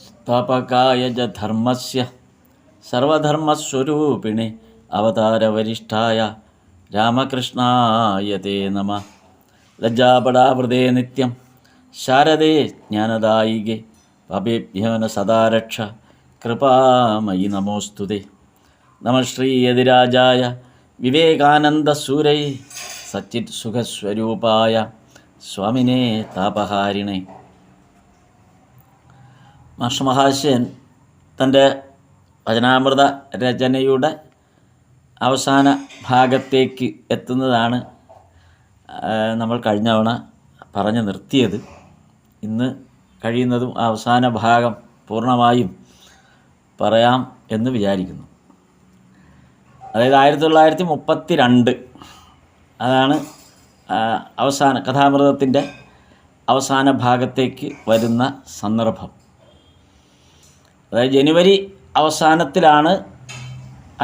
സ്ഥാപകായ ച ധർമ്മസ്യ സർവധർമ്മസ്വരൂപിണി അവതാരവരിഷ്ഠായ രാമകൃഷ്ണായ തേ നമഃ. ലജ്ജാപടാവൃതേ നിത്യം ശാരദേ ജ്ഞാനദായികേ പാപേഭ്യോ ന സദാ രക്ഷ കൃപാമയി നമോസ്തുതേ. നമഃ ശ്രീയതിരാജായ വിവേകാനന്ദസൂരയേ സച്ചിത് സുഖസ്വരൂപായ സ്വാമിനേ താപഹാരിണേ. മാഷമഹാശയൻ തൻ്റെ വചനാമൃത രചനയുടെ അവസാന ഭാഗത്തേക്ക് എത്തുന്നതാണ് നമ്മൾ കഴിഞ്ഞ തവണ പറഞ്ഞു നിർത്തിയത്. ഇന്ന് കഴിയുന്നതും അവസാന ഭാഗം പൂർണ്ണമായും പറയാം എന്ന് വിചാരിക്കുന്നു. അതായത് 1932 അതാണ് അവസാന കഥാമൃതത്തിൻ്റെ അവസാന ഭാഗത്തേക്ക് വരുന്ന സന്ദർഭം. അതായത് ജനുവരി അവസാനത്തിലാണ്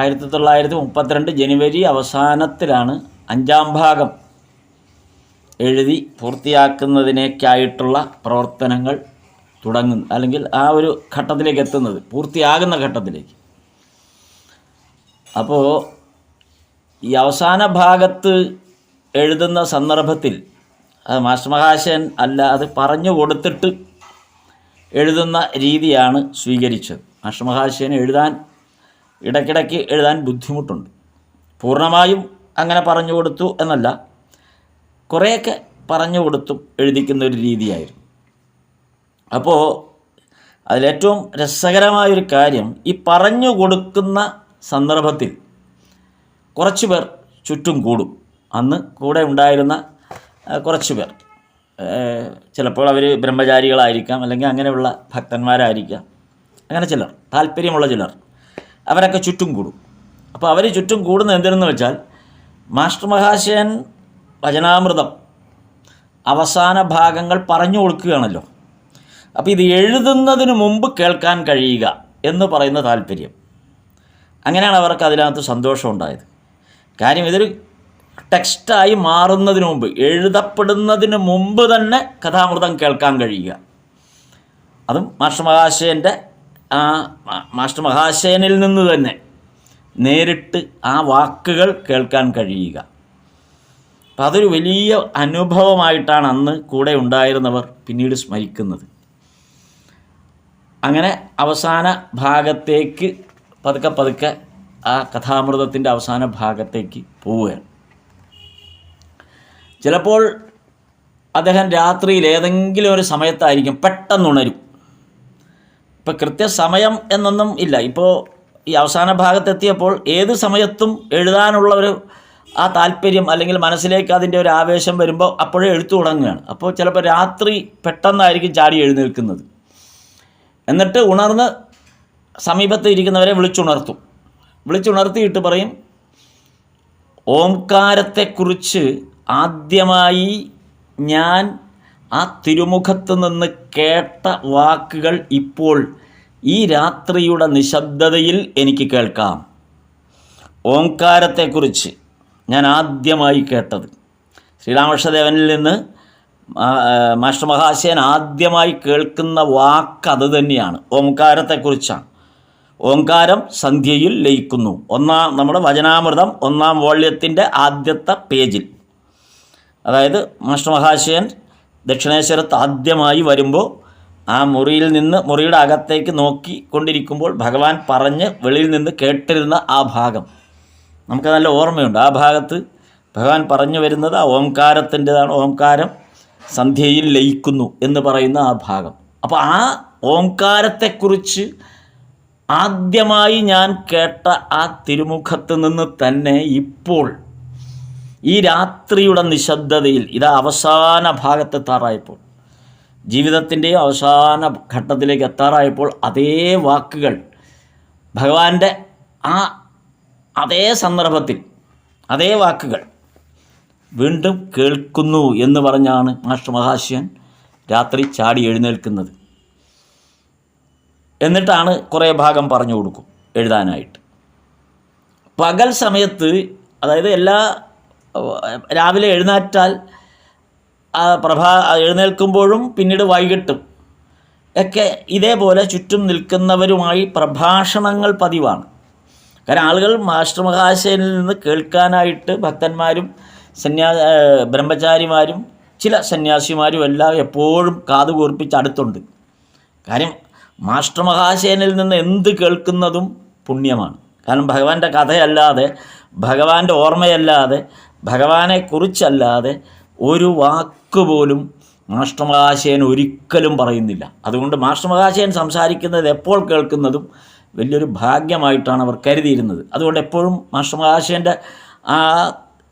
1932 ജനുവരി അവസാനത്തിലാണ് 5ാം ഭാഗം എഴുതി പൂർത്തിയാക്കുന്നതിനേക്കായിട്ടുള്ള പ്രവർത്തനങ്ങൾ തുടങ്ങുന്നത്, അല്ലെങ്കിൽ ആ ഒരു ഘട്ടത്തിലേക്ക് എത്തുന്നത്, പൂർത്തിയാകുന്ന ഘട്ടത്തിലേക്ക്. അപ്പോൾ ഈ അവസാന ഭാഗത്ത് എഴുതുന്ന സന്ദർഭത്തിൽ അത് മാസ്റ്റർ മഹാശയൻ അല്ല, അത് പറഞ്ഞു കൊടുത്തിട്ട് എഴുതുന്ന രീതിയാണ് സ്വീകരിച്ചത്. മാസ്റ്റർ മഹാശയൻ ഇടയ്ക്കിടയ്ക്ക് എഴുതാൻ ബുദ്ധിമുട്ടുണ്ട്. പൂർണ്ണമായും അങ്ങനെ പറഞ്ഞു കൊടുത്തു എന്നല്ല, കുറേയൊക്കെ പറഞ്ഞു കൊടുത്തും എഴുതിക്കുന്ന ഒരു രീതിയായിരുന്നു. അപ്പോൾ അതിലേറ്റവും രസകരമായൊരു കാര്യം, ഈ പറഞ്ഞു കൊടുക്കുന്ന സന്ദർഭത്തിൽ കുറച്ച് പേർ ചുറ്റും കൂടും. അന്ന് കൂടെ ഉണ്ടായിരുന്ന കുറച്ച് പേർ, ചിലപ്പോൾ അവർ ബ്രഹ്മചാരികളായിരിക്കാം, അല്ലെങ്കിൽ അങ്ങനെയുള്ള ഭക്തന്മാരായിരിക്കാം, അങ്ങനെ ചിലർ, താല്പര്യമുള്ള ചിലർ, അവരൊക്കെ ചുറ്റും കൂടും. അപ്പോൾ അവർ ചുറ്റും കൂടുന്നത് എന്തിനെന്ന് വെച്ചാൽ, മാസ്റ്റർ മഹാശയൻ വചനാമൃതം അവസാന ഭാഗങ്ങൾ പറഞ്ഞു കൊടുക്കുകയാണല്ലോ. അപ്പോൾ ഇത് എഴുതുന്നതിന് മുമ്പ് കേൾക്കാൻ കഴിയുക എന്ന് പറയുന്ന താല്പര്യം, അങ്ങനെയാണ് അവർക്ക് അതിനകത്ത് സന്തോഷമുണ്ടായത്. കാര്യം ഇതൊരു ടെക്സ്റ്റായി മാറുന്നതിന് മുമ്പ്, എഴുതപ്പെടുന്നതിന് മുമ്പ് തന്നെ കഥാമൃതം കേൾക്കാൻ കഴിയുക, അതും മാസ്റ്റർ മഹാശയനിൽ നിന്ന് തന്നെ നേരിട്ട് ആ വാക്കുകൾ കേൾക്കാൻ കഴിയുക. അപ്പം അതൊരു വലിയ അനുഭവമായിട്ടാണ് അന്ന് കൂടെ ഉണ്ടായിരുന്നവർ പിന്നീട് സ്മരിക്കുന്നത്. അങ്ങനെ അവസാന ഭാഗത്തേക്ക് പതുക്കെ ആ കഥാമൃതത്തിൻ്റെ അവസാന ഭാഗത്തേക്ക് പോവുകയാണ്. ചിലപ്പോൾ അദ്ദേഹം രാത്രിയിൽ ഏതെങ്കിലും ഒരു സമയത്തായിരിക്കും പെട്ടെന്നുണരും. ഇപ്പോൾ കൃത്യസമയം എന്നൊന്നും ഇല്ല. ഇപ്പോൾ ഈ അവസാന ഭാഗത്തെത്തിയപ്പോൾ ഏത് സമയത്തും എഴുതാനുള്ള ആ താല്പര്യം, അല്ലെങ്കിൽ മനസ്സിലേക്ക് അതിൻ്റെ ഒരു ആവേശം വരുമ്പോൾ അപ്പോഴേ എഴുത്തു തുടങ്ങുകയാണ്. അപ്പോൾ ചിലപ്പോൾ രാത്രി പെട്ടെന്നായിരിക്കും ചാടി എഴുന്നേൽക്കുന്നത്. എന്നിട്ട് ഉണർന്ന് സമീപത്ത് ഇരിക്കുന്നവരെ വിളിച്ചുണർത്തിയിട്ട് പറയും, ഓംകാരത്തെക്കുറിച്ച് ആദ്യമായി ഞാൻ ആ തിരുമുഖത്ത് നിന്ന് കേട്ട വാക്കുകൾ ഇപ്പോൾ ഈ രാത്രിയുടെ നിശബ്ദതയിൽ എനിക്ക് കേൾക്കാം. ഓംകാരത്തെക്കുറിച്ച് ഞാൻ ആദ്യമായി കേട്ടത്, ശ്രീരാമകൃഷ്ണദേവനിൽ നിന്ന് മാസ്റ്റർ മഹാശയൻ ആദ്യമായി കേൾക്കുന്ന വാക്ക് അത് തന്നെയാണ്, ഓംകാരത്തെക്കുറിച്ചാണ്. ഓംകാരം സന്ധ്യയിൽ ലയിക്കുന്നു. നമ്മുടെ വചനാമൃതം 1ാം വോള്യത്തിൻ്റെ ആദ്യത്തെ പേജിൽ, അതായത് മാസ്റ്റർ മഹാശയൻ ദക്ഷിണേശ്വരത്ത് ആദ്യമായി വരുമ്പോൾ ആ മുറിയുടെ അകത്തേക്ക് നോക്കിക്കൊണ്ടിരിക്കുമ്പോൾ ഭഗവാൻ പറഞ്ഞ് വെളിയിൽ നിന്ന് കേട്ടിരുന്ന ആ ഭാഗം നമുക്ക് നല്ല ഓർമ്മയുണ്ട്. ആ ഭാഗത്ത് ഭഗവാൻ പറഞ്ഞു വരുന്നത് ആ ഓംകാരത്തിൻ്റെതാണ്. ഓംകാരം സന്ധ്യയിൽ ലയിക്കുന്നു എന്ന് പറയുന്ന ആ ഭാഗം. അപ്പോൾ ആ ഓംകാരത്തെക്കുറിച്ച് ആദ്യമായി ഞാൻ കേട്ട ആ തിരുമുഖത്ത് നിന്ന് തന്നെ ഇപ്പോൾ ഈ രാത്രിയുടെ നിശബ്ദതയിൽ, ഇതാ അവസാന ഭാഗത്തെത്താറായപ്പോൾ, ജീവിതത്തിൻ്റെയും അവസാന ഘട്ടത്തിലേക്ക് എത്താറായപ്പോൾ, അതേ വാക്കുകൾ ഭഗവാന്റെ അതേ സന്ദർഭത്തിൽ അതേ വാക്കുകൾ വീണ്ടും കേൾക്കുന്നു എന്ന് പറഞ്ഞാണ് മാസ്റ്റർ മഹാശയൻ രാത്രി ചാടി എഴുന്നേൽക്കുന്നത്. എന്നിട്ടാണ് കുറേ ഭാഗം പറഞ്ഞു കൊടുക്കും എഴുതാനായിട്ട്. പകൽ സമയത്ത്, അതായത് രാവിലെ എഴുന്നേറ്റാൽ എഴുന്നേൽക്കുമ്പോഴും പിന്നീട് വൈകിട്ടും ഒക്കെ ഇതേപോലെ ചുറ്റും നിൽക്കുന്നവരുമായി പ്രഭാഷണങ്ങൾ പതിവാണ്. കാരണം ആളുകൾ മാസ്റ്റർ മഹാശയനിൽ നിന്ന് കേൾക്കാനായിട്ട് ഭക്തന്മാരും ബ്രഹ്മചാരിമാരും ചില സന്യാസിമാരും എല്ലാം എപ്പോഴും കാതുകൂർപ്പിച്ച് അടുത്തുണ്ട്. കാര്യം മാസ്റ്റർ മഹാശയനിൽ നിന്ന് എന്ത് കേൾക്കുന്നതും പുണ്യമാണ്. കാരണം ഭഗവാന്റെ കഥയല്ലാതെ, ഭഗവാന്റെ ഓർമ്മയല്ലാതെ, ഭഗവാനെക്കുറിച്ചല്ലാതെ ഒരു വാക്കുപോലും മാസ്റ്റർ മഹാശയൻ ഒരിക്കലും പറയുന്നില്ല. അതുകൊണ്ട് മാസ്റ്റർ മഹാശയൻ സംസാരിക്കുന്നത് എപ്പോൾ കേൾക്കുന്നതും വലിയൊരു ഭാഗ്യമായിട്ടാണ് അവർ കരുതിയിരുന്നത്. അതുകൊണ്ട് എപ്പോഴും മാസ്റ്റർ മഹാശയൻ്റെ ആ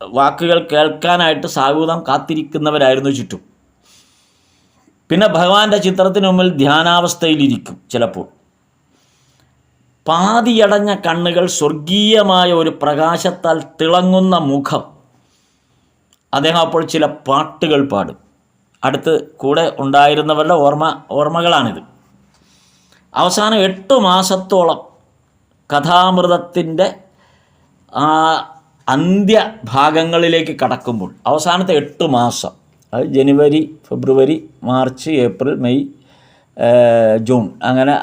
വാക്കുകൾ കേൾക്കാനായിട്ട് സാഗൂതം കാത്തിരിക്കുന്നവരായിരുന്നു ചുറ്റും. പിന്നെ ഭഗവാന്റെ ചിത്രത്തിന് മുമ്പിൽ ധ്യാനാവസ്ഥയിലിരിക്കും. ചിലപ്പോൾ പാതിയടഞ്ഞ കണ്ണുകൾ, സ്വർഗീയമായ ഒരു പ്രകാശത്താൽ തിളങ്ങുന്ന മുഖം. അദ്ദേഹം അപ്പോൾ ചില പാട്ടുകൾ പാടും. അടുത്ത് കൂടെ ഉണ്ടായിരുന്നവരുടെ ഓർമ്മകളാണിത്. അവസാനം 8 മാസത്തോളം കഥാമൃതത്തിൻ്റെ ആ അന്ത്യഭാഗങ്ങളിലേക്ക് കടക്കുമ്പോൾ അവസാനത്തെ 8 മാസം, അത് ജനുവരി, ഫെബ്രുവരി, മാർച്ച്, ഏപ്രിൽ, മെയ്, ജൂൺ, അങ്ങനെ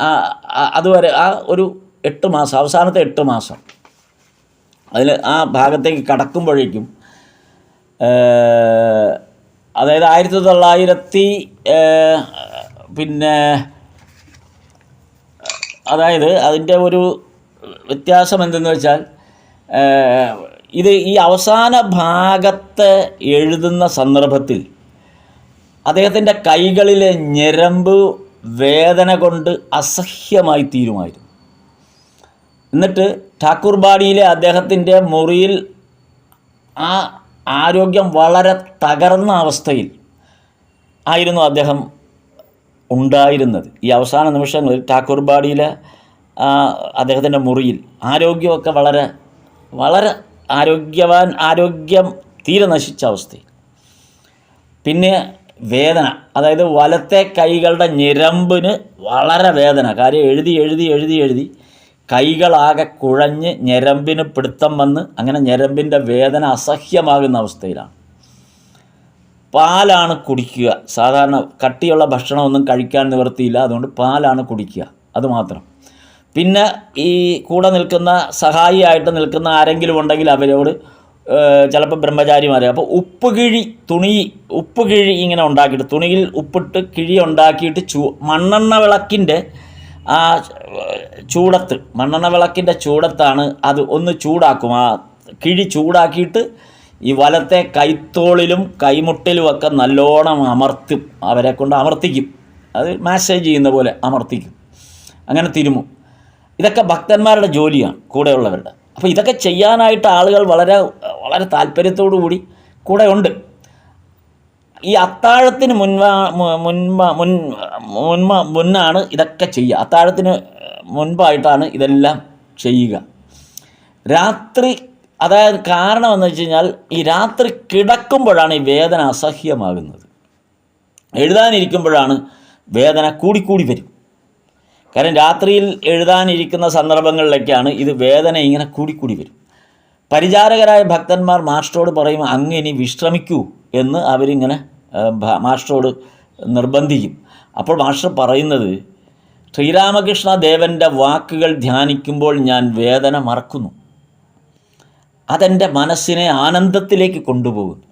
അതുവരെ ആ ഒരു 8 മാസം, അവസാനത്തെ 8 മാസം, അതിൽ ആ ഭാഗത്തേക്ക് കടക്കുമ്പോഴേക്കും അതായത് 1900 അതായത് അതിൻ്റെ ഒരു വ്യത്യാസം എന്തെന്ന് വെച്ചാൽ, ഈ അവസാന ഭാഗത്ത് എഴുതുന്ന സന്ദർഭത്തിൽ അദ്ദേഹത്തിൻ്റെ കൈകളിലെ ഞരമ്പ് വേദന കൊണ്ട് അസഹ്യമായി തീരുമായിരുന്നു. എന്നിട്ട് ഠാക്കൂർബാഡിയിലെ അദ്ദേഹത്തിൻ്റെ മുറിയിൽ ആ ആരോഗ്യം വളരെ തകർന്ന അവസ്ഥയിൽ ആയിരുന്നു അദ്ദേഹം ഉണ്ടായിരുന്നത്. ഈ അവസാന നിമിഷങ്ങളിൽ ഠാക്കൂർബാഡിയിലെ അദ്ദേഹത്തിൻ്റെ മുറിയിൽ ആരോഗ്യമൊക്കെ വളരെ വളരെ ആരോഗ്യം തീരെ നശിച്ച അവസ്ഥയിൽ. പിന്നെ വേദന, അതായത് വലത്തെ കൈകളുടെ ഞരമ്പിന് വളരെ വേദന. കാര്യം എഴുതി കൈകളാകെ കുഴഞ്ഞ് ഞരമ്പിന് പിടുത്തം വന്ന് അങ്ങനെ ഞരമ്പിൻ്റെ വേദന അസഹ്യമാകുന്ന അവസ്ഥയിലാണ്. പാലാണ് കുടിക്കുക. സാധാരണ കട്ടിയുള്ള ഭക്ഷണമൊന്നും കഴിക്കാൻ നിവൃത്തിയില്ല, അതുകൊണ്ട് പാലാണ് കുടിക്കുക, അതുമാത്രം. പിന്നെ ഈ കൂടെ നിൽക്കുന്ന സഹായിയായിട്ട് നിൽക്കുന്ന ആരെങ്കിലും ഉണ്ടെങ്കിൽ അവരോട് ചിലപ്പോൾ ബ്രഹ്മചാരിമാരെ അപ്പോൾ ഉപ്പ് കിഴി ഇങ്ങനെ ഉണ്ടാക്കിയിട്ട് തുണിയിൽ ഉപ്പിട്ട് കിഴി ഉണ്ടാക്കിയിട്ട് മണ്ണെണ്ണ വിളക്കിൻ്റെ ആ മണ്ണെണ്ണ വിളക്കിൻ്റെ ചൂടത്താണ് അത് ഒന്ന് ചൂടാക്കും. ആ കിഴി ചൂടാക്കിയിട്ട് ഈ വലത്തെ കൈത്തോളിലും കൈമുട്ടിലുമൊക്കെ നല്ലോണം അമർത്തും. അവരെ കൊണ്ട് അമർത്തിക്കും, അത് മാസേജ് ചെയ്യുന്ന പോലെ അമർത്തിക്കും, അങ്ങനെ തിരുമും. ഇതൊക്കെ ഭക്തന്മാരുടെ ജോലിയാണ്, കൂടെയുള്ളവരുടെ. അപ്പോൾ ഇതൊക്കെ ചെയ്യാനായിട്ട് ആളുകൾ വളരെ വളരെ താല്പര്യത്തോടു കൂടി കൂടെ ഉണ്ട്. ഈ അത്താഴത്തിന് മുന്നാണ് ഇതൊക്കെ ചെയ്യുക. അത്താഴത്തിന് മുൻപായിട്ടാണ് ഇതെല്ലാം ചെയ്യുക. രാത്രി, അതായത് കാരണം എന്ന് വെച്ച് കഴിഞ്ഞാൽ ഈ രാത്രി കിടക്കുമ്പോഴാണ് ഈ വേദന അസഹ്യമാകുന്നത്. എഴുതാനിരിക്കുമ്പോഴാണ് വേദന കൂടിക്കൂടി വരും. കാരണം രാത്രിയിൽ എഴുതാനിരിക്കുന്ന സന്ദർഭങ്ങളിലൊക്കെയാണ് ഇത് വേദന ഇങ്ങനെ കൂടിക്കൂടി വരും. പരിചാരകരായ ഭക്തന്മാർ മാസ്റ്ററോട് പറയും, അങ്ങ് ഇനി വിശ്രമിക്കൂ എന്ന് അവരിങ്ങനെ മാസ്റ്ററോട് നിർബന്ധിക്കും. അപ്പോൾ മാസ്റ്റർ പറയുന്നത്, ശ്രീരാമകൃഷ്ണ ദേവൻ്റെ വാക്കുകൾ ധ്യാനിക്കുമ്പോൾ ഞാൻ വേദന മറക്കുന്നു, അതെൻ്റെ മനസ്സിനെ ആനന്ദത്തിലേക്ക് കൊണ്ടുപോകുന്നു.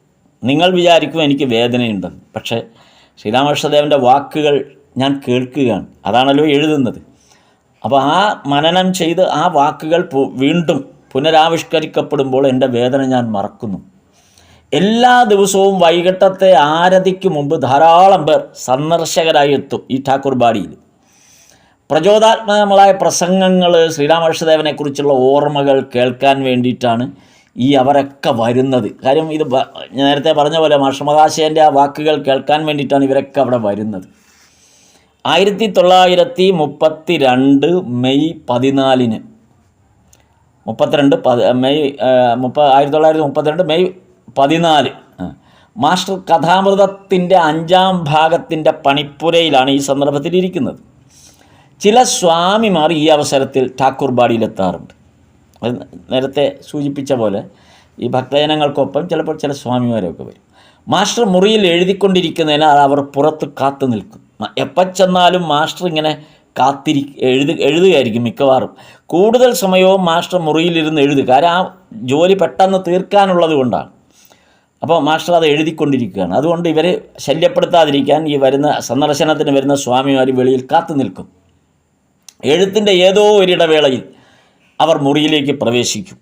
നിങ്ങൾ വിചാരിക്കും എനിക്ക് വേദനയുണ്ടെന്ന്, പക്ഷേ ശ്രീരാമകൃഷ്ണദേവൻ്റെ വാക്കുകൾ ഞാൻ കേൾക്കുകയാണ്, അതാണല്ലോ എഴുതുന്നത്. അപ്പോൾ ആ മനനം ചെയ്ത് ആ വാക്കുകൾ വീണ്ടും പുനരാവിഷ്കരിക്കപ്പെടുമ്പോൾ എൻ്റെ വേദന ഞാൻ മറക്കുന്നു. എല്ലാ ദിവസവും വൈകിട്ടത്തെ ആരതിക്ക് മുമ്പ് ധാരാളം പേർ സന്ദർശകരായി എത്തും ഈ ഠാക്കൂർബാഡിയിൽ. പ്രചോദനാത്മകമായ പ്രസംഗങ്ങൾ, ശ്രീരാമകൃഷ്ണദേവനെക്കുറിച്ചുള്ള ഓർമ്മകൾ കേൾക്കാൻ വേണ്ടിയിട്ടാണ് അവരൊക്കെ വരുന്നത്. കാര്യം ഇത് നേരത്തെ പറഞ്ഞ പോലെ മാഷമഹാശയൻ്റെ ആ വാക്കുകൾ കേൾക്കാൻ വേണ്ടിയിട്ടാണ് ഇവരൊക്കെ അവിടെ വരുന്നത്. 1932 മെയ് 14 1932 മെയ് 14 മാസ്റ്റർ കഥാമൃതത്തിൻ്റെ 5ാം ഭാഗത്തിൻ്റെ പണിപ്പുരയിലാണ് ഈ സന്ദർഭത്തിലിരിക്കുന്നത്. ചില സ്വാമിമാർ ഈ അവസരത്തിൽ ഠാക്കൂർബാഡിയിലെത്താറുണ്ട്. അത് നേരത്തെ സൂചിപ്പിച്ച പോലെ ഈ ഭക്തജനങ്ങൾക്കൊപ്പം ചിലപ്പോൾ ചില സ്വാമിമാരൊക്കെ വരും. മാസ്റ്റർ മുറിയിൽ എഴുതിക്കൊണ്ടിരിക്കുന്നതിനാൽ അവർ പുറത്ത് കാത്തു നിൽക്കും. എപ്പം ചെന്നാലും മാസ്റ്റർ ഇങ്ങനെ എഴുതുകയായിരിക്കും മിക്കവാറും. കൂടുതൽ സമയവും മാസ്റ്റർ മുറിയിലിരുന്ന് എഴുതുക, കാരണം ആ ജോലി പെട്ടെന്ന് തീർക്കാനുള്ളത് കൊണ്ടാണ്. അപ്പോൾ മാസ്റ്റർ അത് എഴുതിക്കൊണ്ടിരിക്കുകയാണ്. അതുകൊണ്ട് ഇവർ ശല്യപ്പെടുത്താതിരിക്കാൻ ഈ സന്ദർശനത്തിന് വരുന്ന സ്വാമിമാർ വെളിയിൽ കാത്തു നിൽക്കും. എഴുത്തിൻ്റെ ഏതോ ഒരിടവേളയിൽ അവർ മുറിയിലേക്ക് പ്രവേശിക്കും.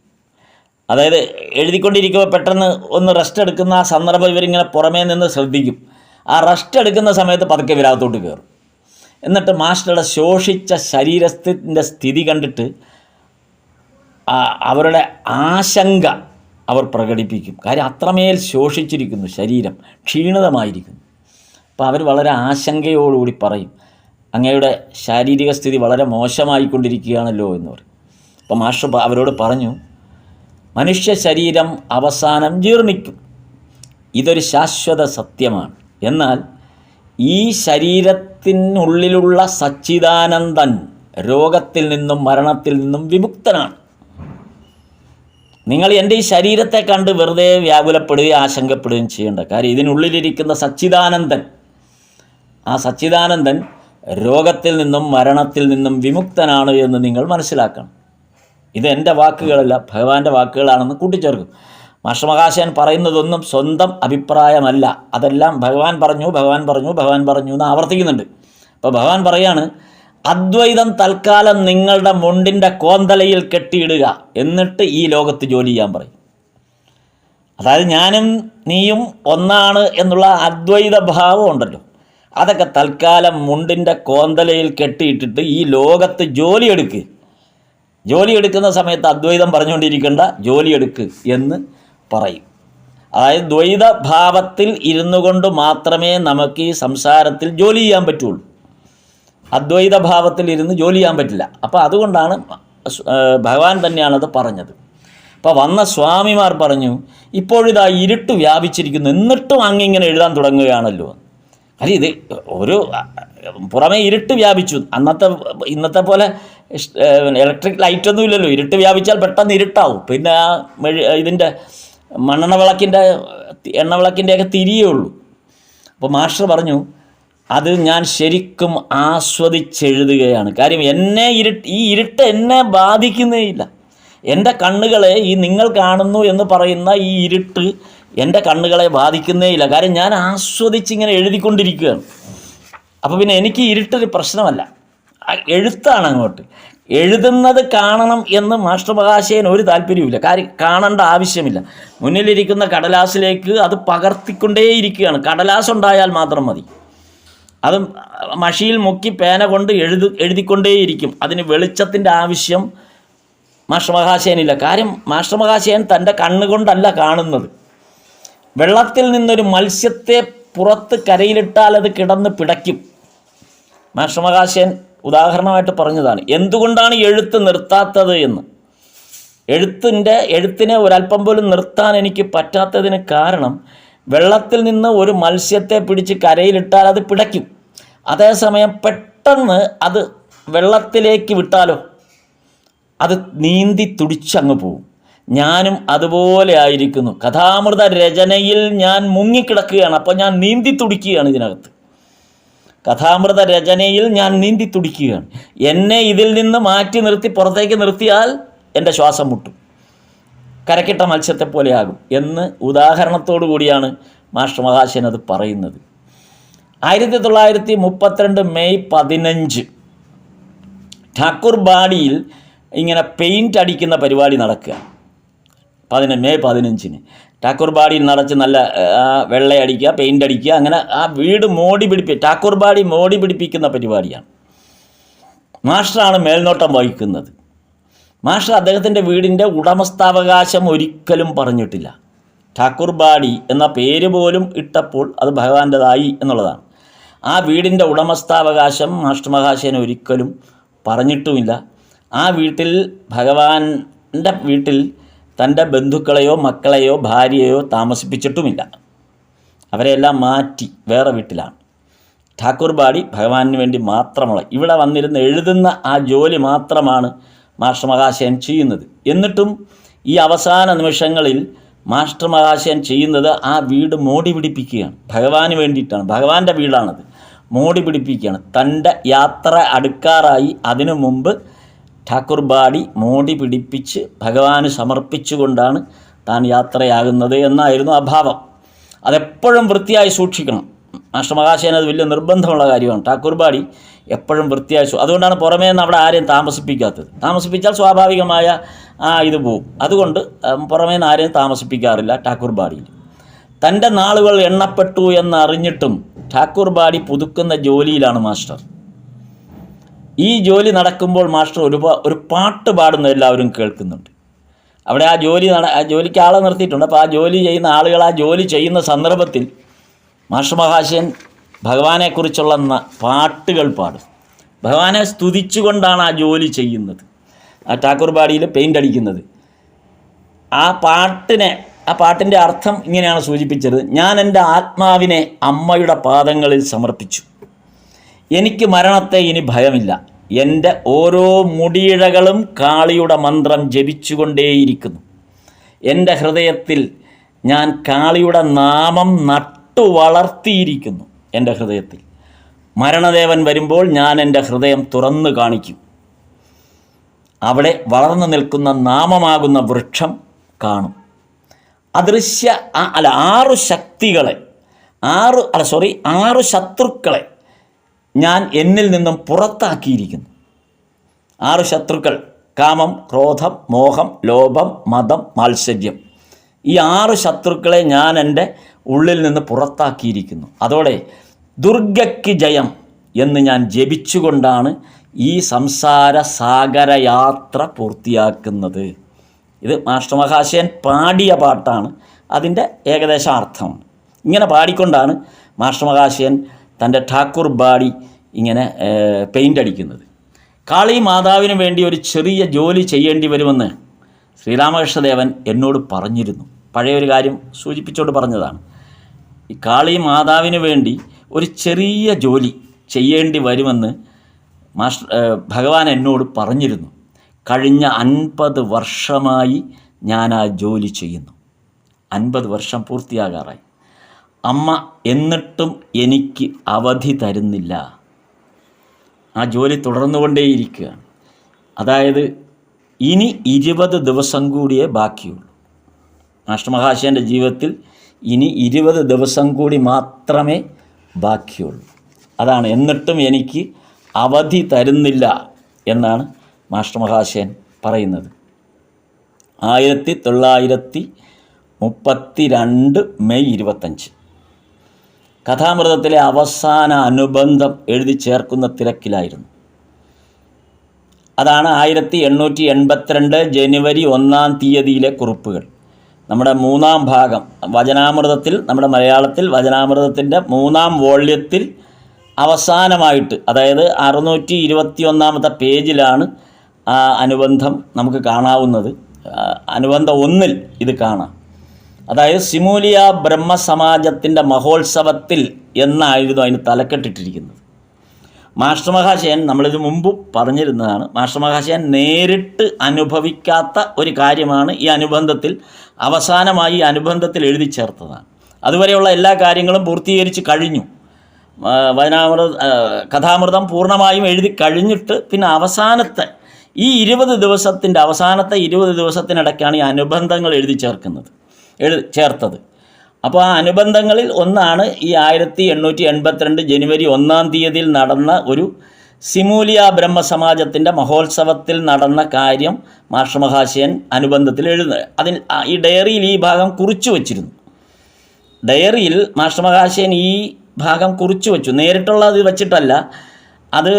അതായത് എഴുതിക്കൊണ്ടിരിക്കുമ്പോൾ പെട്ടെന്ന് ഒന്ന് റെസ്റ്റ് എടുക്കുന്ന ആ സന്ദർഭം ഇവരിങ്ങനെ പുറമേ നിന്ന് ശ്രദ്ധിക്കും. ആ റെസ്റ്റ് എടുക്കുന്ന സമയത്ത് പതുക്കെ ഇവരകത്തോട്ട് കയറും. എന്നിട്ട് മാസ്റ്ററുടെ ശോഷിച്ച ശരീരത്തിൻ്റെ സ്ഥിതി കണ്ടിട്ട് അവരുടെ ആശങ്ക അവർ പ്രകടിപ്പിക്കും. കാര്യം അത്രമേൽ ശോഷിച്ചിരിക്കുന്നു, ശരീരം ക്ഷീണിതമായിരിക്കുന്നു. അപ്പോൾ അവർ വളരെ ആശങ്കയോടുകൂടി പറയും, അങ്ങയുടെ ശാരീരിക സ്ഥിതി വളരെ മോശമായിക്കൊണ്ടിരിക്കുകയാണല്ലോ എന്ന് പറയും. അപ്പോൾ മാസ്റ്റർ അവരോട് പറഞ്ഞു, മനുഷ്യ ശരീരം അവസാനം ജീർണിക്കും, ഇതൊരു ശാശ്വത സത്യമാണ്. എന്നാൽ ഈ ശരീരത്തിനുള്ളിലുള്ള സച്ചിദാനന്ദൻ രോഗത്തിൽ നിന്നും മരണത്തിൽ നിന്നും വിമുക്തനാണ്. നിങ്ങൾ എൻ്റെ ഈ ശരീരത്തെ കണ്ട് വെറുതെ വ്യാകുലപ്പെടുകയും ആശങ്കപ്പെടുകയും ചെയ്യേണ്ട. കാര്യം ഇതിനുള്ളിലിരിക്കുന്ന സച്ചിദാനന്ദൻ, ആ സച്ചിദാനന്ദൻ രോഗത്തിൽ നിന്നും മരണത്തിൽ നിന്നും വിമുക്തനാണ് എന്ന് നിങ്ങൾ മനസ്സിലാക്കണം. ഇത് എൻ്റെ വാക്കുകളല്ല, ഭഗവാന്റെ വാക്കുകളാണെന്ന് കൂട്ടിച്ചേർക്കും. മാസ്റ്റർ മഹാശയൻ പറയുന്നതൊന്നും സ്വന്തം അഭിപ്രായമല്ല, അതെല്ലാം ഭഗവാൻ പറഞ്ഞു എന്ന് ആവർത്തിക്കുന്നുണ്ട്. അപ്പോൾ ഭഗവാൻ പറയാണ്, അദ്വൈതം തൽക്കാലം നിങ്ങളുടെ മുണ്ടിൻ്റെ കോന്തലയിൽ കെട്ടിയിടുക, എന്നിട്ട് ഈ ലോകത്ത് ജോലി ചെയ്യാൻ പറയും. അതായത് ഞാനും നീയും ഒന്നാണ് എന്നുള്ള അദ്വൈത ഭാവം ഉണ്ടല്ലോ, അതൊക്കെ തൽക്കാലം മുണ്ടിൻ്റെ കോന്തലയിൽ കെട്ടിയിട്ടിട്ട് ഈ ലോകത്ത് ജോലിയെടുക്ക്. ജോലിയെടുക്കുന്ന സമയത്ത് അദ്വൈതം പറഞ്ഞുകൊണ്ടിരിക്കേണ്ട, ജോലിയെടുക്ക് എന്ന് പറയും. അതായത് ദ്വൈത ഭാവത്തിൽ ഇരുന്നു കൊണ്ട് മാത്രമേ നമുക്ക് ഈ സംസാരത്തിൽ ജോലി ചെയ്യാൻ പറ്റുള്ളൂ. അദ്വൈത ഭാവത്തിൽ ഇരുന്ന് ജോലി ചെയ്യാൻ പറ്റില്ല. അപ്പോൾ അതുകൊണ്ടാണ് ഭഗവാൻ തന്നെയാണത് പറഞ്ഞത്. അപ്പോൾ വന്ന സ്വാമിമാർ പറഞ്ഞു, ഇപ്പോഴിതാ ഇരുട്ട് വ്യാപിച്ചിരിക്കുന്നു, എന്നിട്ടും അങ്ങിങ്ങനെ എഴുതാൻ തുടങ്ങുകയാണല്ലോ. അല്ല, ഇത് ഒരു പുറമേ ഇരുട്ട് വ്യാപിച്ചു. ഇന്നത്തെ പോലെ ഇലക്ട്രിക് ലൈറ്റൊന്നും ഇല്ലല്ലോ. ഇരുട്ട് വ്യാപിച്ചാൽ പെട്ടെന്ന് ഇരുട്ടാവും. പിന്നെ ആ ഇതിൻ്റെ മണ്ണെണ്ണ വിളക്കിൻ്റെ എണ്ണവിളക്കിൻ്റെയൊക്കെ തിരിയേ ഉള്ളൂ. അപ്പോൾ മാസ്റ്റർ പറഞ്ഞു, അത് ഞാൻ ശരിക്കും ആസ്വദിച്ചെഴുതുകയാണ്. കാര്യം ഈ ഇരുട്ട് എന്നെ ബാധിക്കുന്നേ ഇല്ല. എൻ്റെ കണ്ണുകളെ ഈ നിങ്ങൾ കാണുന്നു എന്ന് പറയുന്ന ഈ ഇരുട്ട് എൻ്റെ കണ്ണുകളെ ബാധിക്കുന്നേ ഇല്ല. കാര്യം ഞാൻ ആസ്വദിച്ചിങ്ങനെ എഴുതിക്കൊണ്ടിരിക്കുകയാണ്. അപ്പോൾ പിന്നെ എനിക്ക് ഇരുട്ടൊരു പ്രശ്നമല്ല, എഴുത്താണ്. അങ്ങോട്ട് എഴുതുന്നത് കാണണം എന്ന് മാസ്റ്റർ മഹാശയൻ ഒരു താല്പര്യമില്ല. കാര്യം കാണേണ്ട ആവശ്യമില്ല. മുന്നിലിരിക്കുന്ന കടലാസിലേക്ക് അത് പകർത്തിക്കൊണ്ടേയിരിക്കുകയാണ്. കടലാസ് ഉണ്ടായാൽ മാത്രം മതി. അത് മഷിയിൽ മുക്കി പേന കൊണ്ട് എഴുതിക്കൊണ്ടേയിരിക്കും. അതിന് വെളിച്ചത്തിൻ്റെ ആവശ്യം മാസ്റ്റർ മഹാശയനില്ല. കാര്യം മാസ്റ്റർ മഹാശയൻ തൻ്റെ കണ്ണുകൊണ്ടല്ല കാണുന്നത്. വെള്ളത്തിൽ നിന്നൊരു മത്സ്യത്തെ പുറത്ത് കരയിലിട്ടാൽ അത് കിടന്ന് പിടയ്ക്കും. മാസ്റ്റർ മഹാശയൻ ഉദാഹരണമായിട്ട് പറഞ്ഞതാണ്. എന്തുകൊണ്ടാണ് എഴുത്ത് നിർത്താത്തത് എന്ന്. എഴുത്തിനെ ഒരല്പം പോലും നിർത്താൻ എനിക്ക് പറ്റാത്തതിന് കാരണം, വെള്ളത്തിൽ നിന്ന് ഒരു മത്സ്യത്തെ പിടിച്ച് കരയിലിട്ടാൽ അത് പിടയ്ക്കും. അതേസമയം പെട്ടെന്ന് അത് വെള്ളത്തിലേക്ക് വിട്ടാലോ അത് നീന്തി തുടിച്ചങ്ങ് പോവും. ഞാനും അതുപോലെ ആയിരിക്കുന്നു. കഥാമൃത രചനയിൽ ഞാൻ മുങ്ങിക്കിടക്കുകയാണ്. അപ്പോൾ ഞാൻ നീന്തി തുടിക്കുകയാണ് ഇതിനകത്ത്. കഥാമൃത രചനയിൽ ഞാൻ നീന്തി തുടിക്കുകയാണ്. എന്നെ ഇതിൽ നിന്ന് മാറ്റി നിർത്തി പുറത്തേക്ക് നിർത്തിയാൽ എൻ്റെ ശ്വാസം മുട്ടും, കരക്കിട്ട മത്സ്യത്തെ പോലെയാകും എന്ന് ഉദാഹരണത്തോടു കൂടിയാണ് മാസ്റ്റർ മഹാശയൻ അത് പറയുന്നത്. 1932 മെയ് 15 ഠാക്കൂർ ബാഡിയിൽ ഇങ്ങനെ പെയിൻ്റ് അടിക്കുന്ന പരിപാടി നടക്കുക. മെയ് 15 ഠാക്കൂർ ബാഡിയിൽ നിറച്ച് നല്ല വെള്ളയടിക്കുക, പെയിൻ്റ് അടിക്കുക, അങ്ങനെ ആ വീട് ഠാക്കൂർ ബാഡി മോടി പിടിപ്പിക്കുന്ന പരിപാടിയാണ്. മാസ്റ്ററാണ് മേൽനോട്ടം വഹിക്കുന്നത്. മാസ്റ്റർ അദ്ദേഹത്തിൻ്റെ വീടിൻ്റെ ഉടമസ്ഥാവകാശം ഒരിക്കലും പറഞ്ഞിട്ടില്ല. ഠാക്കൂർ ബാഡി എന്ന പേര് പോലും ഇട്ടപ്പോൾ അത് ഭഗവാന്റേതായി എന്നുള്ളതാണ്. ആ വീടിൻ്റെ ഉടമസ്ഥാവകാശം മാസ്റ്റർ മഹാശയൻ ഒരിക്കലും പറഞ്ഞിട്ടുമില്ല. ആ വീട്ടിൽ ഭഗവാന്റെ വീട്ടിൽ തൻ്റെ ബന്ധുക്കളെയോ മക്കളെയോ ഭാര്യയെയോ താമസിപ്പിച്ചിട്ടുമില്ല. അവരെല്ലാം മാറ്റി വേറെ വീട്ടിലാണ്. ഠാക്കൂർ ബാഡി ഭഗവാന് വേണ്ടി മാത്രമുള്ള, ഇവിടെ വന്നിരുന്ന് എഴുതുന്ന ആ ജോലി മാത്രമാണ് മാസ്റ്റർ മഹാശയൻ ചെയ്യുന്നത്. എന്നിട്ടും ഈ അവസാന നിമിഷങ്ങളിൽ മാസ്റ്റർ മഹാശയൻ ചെയ്യുന്നത് ആ വീട് മോടി പിടിപ്പിക്കുകയാണ്. ഭഗവാന് വേണ്ടിയിട്ടാണ്. ഭഗവാന്റെ വീടാണത്. മോടി പിടിപ്പിക്കുകയാണ്. തൻ്റെ യാത്ര അടുക്കാറായി, അതിനു മുമ്പ് ഠാക്കുർ ബാടി മോടി പിടിപ്പിച്ച് ഭഗവാന് സമർപ്പിച്ചുകൊണ്ടാണ് താൻ യാത്രയാകുന്നത് എന്നായിരുന്നു ആ ഭാവം. അതെപ്പോഴും വൃത്തിയായി സൂക്ഷിക്കണം. മാസ്റ്റർ മഹാശയൻ അത് വലിയ നിർബന്ധമുള്ള കാര്യമാണ്. ഠാക്കുർ ബാടി എപ്പോഴും വൃത്തിയായി അതുകൊണ്ടാണ് പുറമേ നിന്ന് അവിടെ ആരെയും താമസിപ്പിക്കാത്തത്. താമസിപ്പിച്ചാൽ സ്വാഭാവികമായ ഇത് പോവും. അതുകൊണ്ട് പുറമേ നിന്ന് ആരെയും താമസിപ്പിക്കാറില്ല ഠാക്കുർ ബാടിയിൽ. തൻ്റെ നാളുകൾ എണ്ണപ്പെട്ടു എന്നറിഞ്ഞിട്ടും ഠാക്കുർ ബാടി പുതുക്കുന്ന ജോലിയിലാണ് മാസ്റ്റർ. ഈ ജോലി നടക്കുമ്പോൾ മാസ്റ്റർ ഒരു പാട്ട് പാടുന്ന എല്ലാവരും കേൾക്കുന്നുണ്ട്. അവിടെ ആ ജോലിക്ക് ആളെ നിർത്തിയിട്ടുണ്ട്. അപ്പോൾ ആ ജോലി ചെയ്യുന്ന ആളുകൾ ആ ജോലി ചെയ്യുന്ന സന്ദർഭത്തിൽ മാസ്റ്റർ മഹാശയൻ ഭഗവാനെക്കുറിച്ചുള്ള പാട്ടുകൾ പാടും. ഭഗവാനെ സ്തുതിച്ചുകൊണ്ടാണ് ആ ജോലി ചെയ്യുന്നത്. ആ ഠാക്കുർ ബാടിയിൽ പെയിൻ്റ് അടിക്കുന്നത്. ആ പാട്ടിൻ്റെ അർത്ഥം ഇങ്ങനെയാണ് സൂചിപ്പിച്ചത്: ഞാൻ എൻ്റെ ആത്മാവിനെ അമ്മയുടെ പാദങ്ങളിൽ സമർപ്പിച്ചു. എനിക്ക് മരണത്തെ ഇനി ഭയമില്ല. എൻ്റെ ഓരോ മുടിയിഴകളും കാളിയുടെ മന്ത്രം ജപിച്ചുകൊണ്ടേയിരിക്കുന്നു. എൻ്റെ ഹൃദയത്തിൽ ഞാൻ കാളിയുടെ നാമം നട്ടു വളർത്തിയിരിക്കുന്നു. എൻ്റെ ഹൃദയത്തിൽ മരണദേവൻ വരുമ്പോൾ ഞാൻ എൻ്റെ ഹൃദയം തുറന്നു കാണിക്കും. അവിടെ വളർന്നു നിൽക്കുന്ന നാമമാകുന്ന വൃക്ഷം കാണും. ആറ് ശത്രുക്കളെ ഞാൻ എന്നിൽ നിന്നും പുറത്താക്കിയിരിക്കുന്നു. 6 ശത്രുക്കൾ: കാമം, ക്രോധം, മോഹം, ലോഭം, മദം, മാത്സര്യം. ഈ 6 ശത്രുക്കളെ ഞാൻ എൻ്റെ ഉള്ളിൽ നിന്ന് പുറത്താക്കിയിരിക്കുന്നു. അതോടെ ദുർഗയ്ക്ക് ജയം എന്ന് ഞാൻ ജപിച്ചുകൊണ്ടാണ് ഈ സംസാര സാഗരയാത്ര പൂർത്തിയാക്കുന്നത്. ഇത് മാസ്റ്റർ മഹാശയൻ പാടിയ പാട്ടാണ്. അതിൻ്റെ ഏകദേശ അർത്ഥം ഇങ്ങനെ പാടിക്കൊണ്ടാണ് മാസ്റ്റർ മഹാശയൻ തൻ്റെ ഠാക്കുർ ബാടി ഇങ്ങനെ പെയിൻ്റ് അടിക്കുന്നത്. കാളി മാതാവിന് വേണ്ടി ഒരു ചെറിയ ജോലി ചെയ്യേണ്ടി വരുമെന്ന് ശ്രീരാമകൃഷ്ണദേവൻ എന്നോട് പറഞ്ഞിരുന്നു. പഴയൊരു കാര്യം സൂചിപ്പിച്ചുകൊണ്ട് പറഞ്ഞതാണ്. ഈ കാളി മാതാവിന് വേണ്ടി ഒരു ചെറിയ ജോലി ചെയ്യേണ്ടി വരുമെന്ന് ഭഗവാൻ എന്നോട് പറഞ്ഞിരുന്നു. കഴിഞ്ഞ 50 വർഷമായി ഞാൻ ആ ജോലി ചെയ്യുന്നു. 50 വർഷം പൂർത്തിയാകാറായി. അമ്മ എന്നിട്ടും എനിക്ക് അവധി തരുന്നില്ല. ആ ജോലി തുടർന്നുകൊണ്ടേയിരിക്കുകയാണ്. അതായത് ഇനി 20 ദിവസം കൂടിയേ ബാക്കിയുള്ളൂ. മാസ്റ്റർ മഹാശയൻ്റെ ജീവിതത്തിൽ ഇനി 20 ദിവസം കൂടി മാത്രമേ ബാക്കിയുള്ളൂ. അതാണ് എന്നിട്ടും എനിക്ക് അവധി തരുന്നില്ല എന്നാണ് മാസ്റ്റർ മഹാശയൻ പറയുന്നത്. 1932 മെയ് 25 കഥാമൃതത്തിലെ അവസാന അനുബന്ധം എഴുതി ചേർക്കുന്ന തിരക്കിലായിരുന്നു. അതാണ് 1882 ജനുവരി 1-ാം തീയതിയിലെ കുറിപ്പുകൾ. നമ്മുടെ 3-ാം ഭാഗം വചനാമൃതത്തിൽ, നമ്മുടെ മലയാളത്തിൽ വചനാമൃതത്തിൻ്റെ 3-ാം വോള്യത്തിൽ അവസാനമായിട്ട്, അതായത് 621-ാമത്തെ പേജിലാണ് ആ അനുബന്ധം നമുക്ക് കാണാവുന്നത്. അനുബന്ധം 1-ൽ ഇത് കാണാം. അതായത് സിമൂലിയ ബ്രഹ്മസമാജത്തിൻ്റെ മഹോത്സവത്തിൽ എന്നായിരുന്നു അതിന് തലക്കെട്ടിട്ടിരിക്കുന്നത്. മാസ്റ്റർ മഹാശയൻ, നമ്മളിത് മുമ്പ് പറഞ്ഞിരുന്നതാണ്, മാസ്റ്റർ മഹാശയൻ നേരിട്ട് അനുഭവിക്കാത്ത ഒരു കാര്യമാണ് ഈ അനുബന്ധത്തിൽ അവസാനമായി ഈ അനുബന്ധത്തിൽ എഴുതി ചേർത്തതാണ്. അതുവരെയുള്ള എല്ലാ കാര്യങ്ങളും പൂർത്തീകരിച്ച് കഴിഞ്ഞു. കഥാമൃതം പൂർണ്ണമായും എഴുതി കഴിഞ്ഞിട്ട് പിന്നെ അവസാനത്തെ ഈ 20 ദിവസത്തിൻ്റെ അവസാനത്തെ 20 ദിവസത്തിനിടയ്ക്കാണ് ഈ അനുബന്ധങ്ങൾ ചേർത്തത്. അപ്പോൾ ആ അനുബന്ധങ്ങളിൽ ഒന്നാണ് ഈ 1882 ജനുവരി 1-ാം തീയതിയിൽ നടന്ന ഒരു സിമൂലിയ ബ്രഹ്മസമാജത്തിൻ്റെ മഹോത്സവത്തിൽ നടന്ന കാര്യം മാസ്റ്റർ മഹാശയൻ അനുബന്ധത്തിൽ എഴുതുന്നത്. ഈ ഡയറിയിൽ ഈ ഭാഗം കുറിച്ചു വച്ചിരുന്നു. ഡയറിയിൽ മാസ്റ്റർ മഹാശയൻ ഈ ഭാഗം കുറിച്ചു വച്ചു. നേരിട്ടുള്ളത് വച്ചിട്ടല്ല. അത്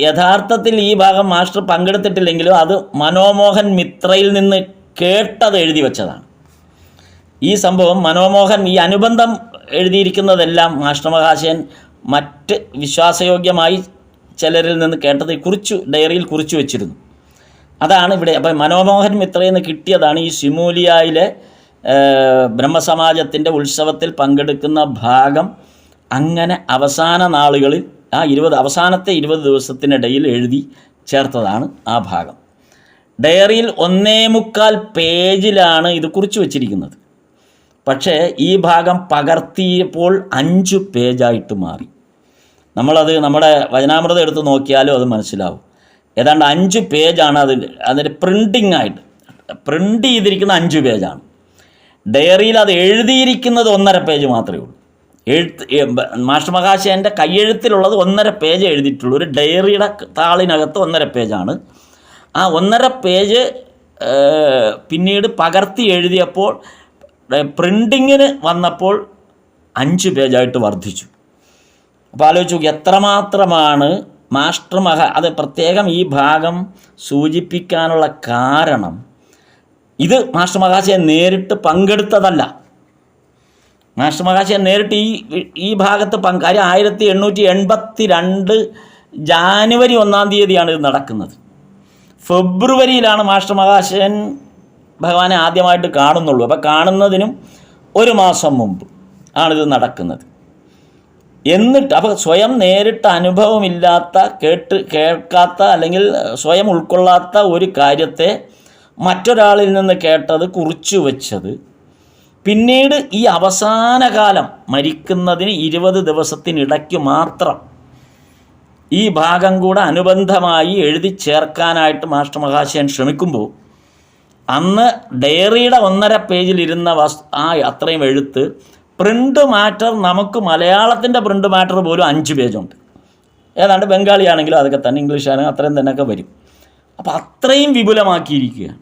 യഥാർത്ഥത്തിൽ ഈ ഭാഗം മാസ്റ്റർ പങ്കെടുത്തിട്ടില്ലെങ്കിലും അത് മനോമോഹൻ മിത്രയിൽ നിന്ന് കേട്ടത് എഴുതി വച്ചതാണ്. ഈ സംഭവം മനോമോഹൻ, ഈ അനുബന്ധം എഴുതിയിരിക്കുന്നതെല്ലാം മാസ്റ്റർ മഹാശയൻ മറ്റ് വിശ്വാസയോഗ്യമായി ചിലരിൽ നിന്ന് കേട്ടത് ഡയറിയിൽ കുറിച്ചു വച്ചിരുന്നു. അതാണ് ഇവിടെ. അപ്പം മനോമോഹൻ മിത്രയിൽ നിന്ന് കിട്ടിയതാണ് ഈ സിമൂലിയയിലെ ബ്രഹ്മസമാജത്തിൻ്റെ ഉത്സവത്തിൽ പങ്കെടുക്കുന്ന ഭാഗം. അങ്ങനെ അവസാന നാളുകളിൽ അവസാനത്തെ 20 ദിവസത്തിനിടയിൽ എഴുതി ചേർത്തതാണ് ആ ഭാഗം. ഡയറിയിൽ 1.25 പേജിലാണ് ഇത് കുറിച്ച് വച്ചിരിക്കുന്നത്. പക്ഷേ ഈ ഭാഗം പകർത്തിയപ്പോൾ 5 പേജായിട്ട് മാറി. നമ്മളത് നമ്മുടെ വചനാമൃതം എടുത്ത് നോക്കിയാലും അത് മനസ്സിലാവും. ഏതാണ്ട് 5 പേജാണ് അതിൻ്റെ പ്രിൻ്റ് ചെയ്തിരിക്കുന്ന 5 പേജാണ്. ഡയറിയിൽ അത് എഴുതിയിരിക്കുന്നത് 1.5 പേജ് മാത്രമേ ഉള്ളൂ. മാസ്റ്റർ മഹാശയൻ്റെ കയ്യെഴുത്തിലുള്ളത് 1.5 പേജ് എഴുതിയിട്ടുള്ളൂ. ഒരു ഡയറിയുടെ താളിനകത്ത് 1.5 പേജാണ്. ആ 1.5 പേജ് പിന്നീട് പകർത്തി എഴുതിയപ്പോൾ പ്രിൻറ്റിങ്ങിന് വന്നപ്പോൾ 5 പേജായിട്ട് വർദ്ധിച്ചു. അപ്പോൾ ആലോചിച്ചു എത്രമാത്രമാണ് അത് പ്രത്യേകം ഈ ഭാഗം സൂചിപ്പിക്കാനുള്ള കാരണം ഇത് മാസ്റ്റർ മഹാശയൻ നേരിട്ട് പങ്കെടുത്തതല്ല. മാസ്റ്റർ മഹാശയൻ നേരിട്ട് ഈ ഭാഗത്ത് കാര്യം 1882 ജാനുവരി 1-ാം തീയതിയാണ് ഇത് നടക്കുന്നത്. ഫെബ്രുവരിയിലാണ് മാസ്റ്റർ മഹാശയൻ ഭഗവാനെ ആദ്യമായിട്ട് കാണുന്നുള്ളൂ. അപ്പോൾ കാണുന്നതിനും 1 മാസം മുമ്പ് ആണിത് നടക്കുന്നത്. എന്നിട്ട് അപ്പോൾ സ്വയം നേരിട്ട് അനുഭവമില്ലാത്ത കേൾക്കാത്ത അല്ലെങ്കിൽ സ്വയം ഉൾക്കൊള്ളാത്ത ഒരു കാര്യത്തെ മറ്റൊരാളിൽ നിന്ന് കേട്ടത് കുറിച്ചു വച്ചത് പിന്നീട് ഈ അവസാന കാലം മരിക്കുന്നതിന് 20 ദിവസത്തിനിടയ്ക്ക് മാത്രം ഈ ഭാഗം കൂടെ അനുബന്ധമായി എഴുതി ചേർക്കാനായിട്ട് മാസ്റ്റർ മഹാശയൻ ശ്രമിക്കുമ്പോൾ അന്ന് ഡയറിയുടെ 1.5 പേജിലിരുന്ന അത്രയും എഴുത്ത് പ്രിൻ്റ് മാറ്റർ നമുക്ക് മലയാളത്തിൻ്റെ പ്രിൻ്റ് മാറ്റർ പോലും 5 പേജുണ്ട്. ഏതാണ്ട് ബംഗാളിയാണെങ്കിലും അതൊക്കെ തന്നെ, ഇംഗ്ലീഷാണെങ്കിലും അത്രയും തന്നെയൊക്കെ വരും. അപ്പോൾ അത്രയും വിപുലമാക്കിയിരിക്കുകയാണ്.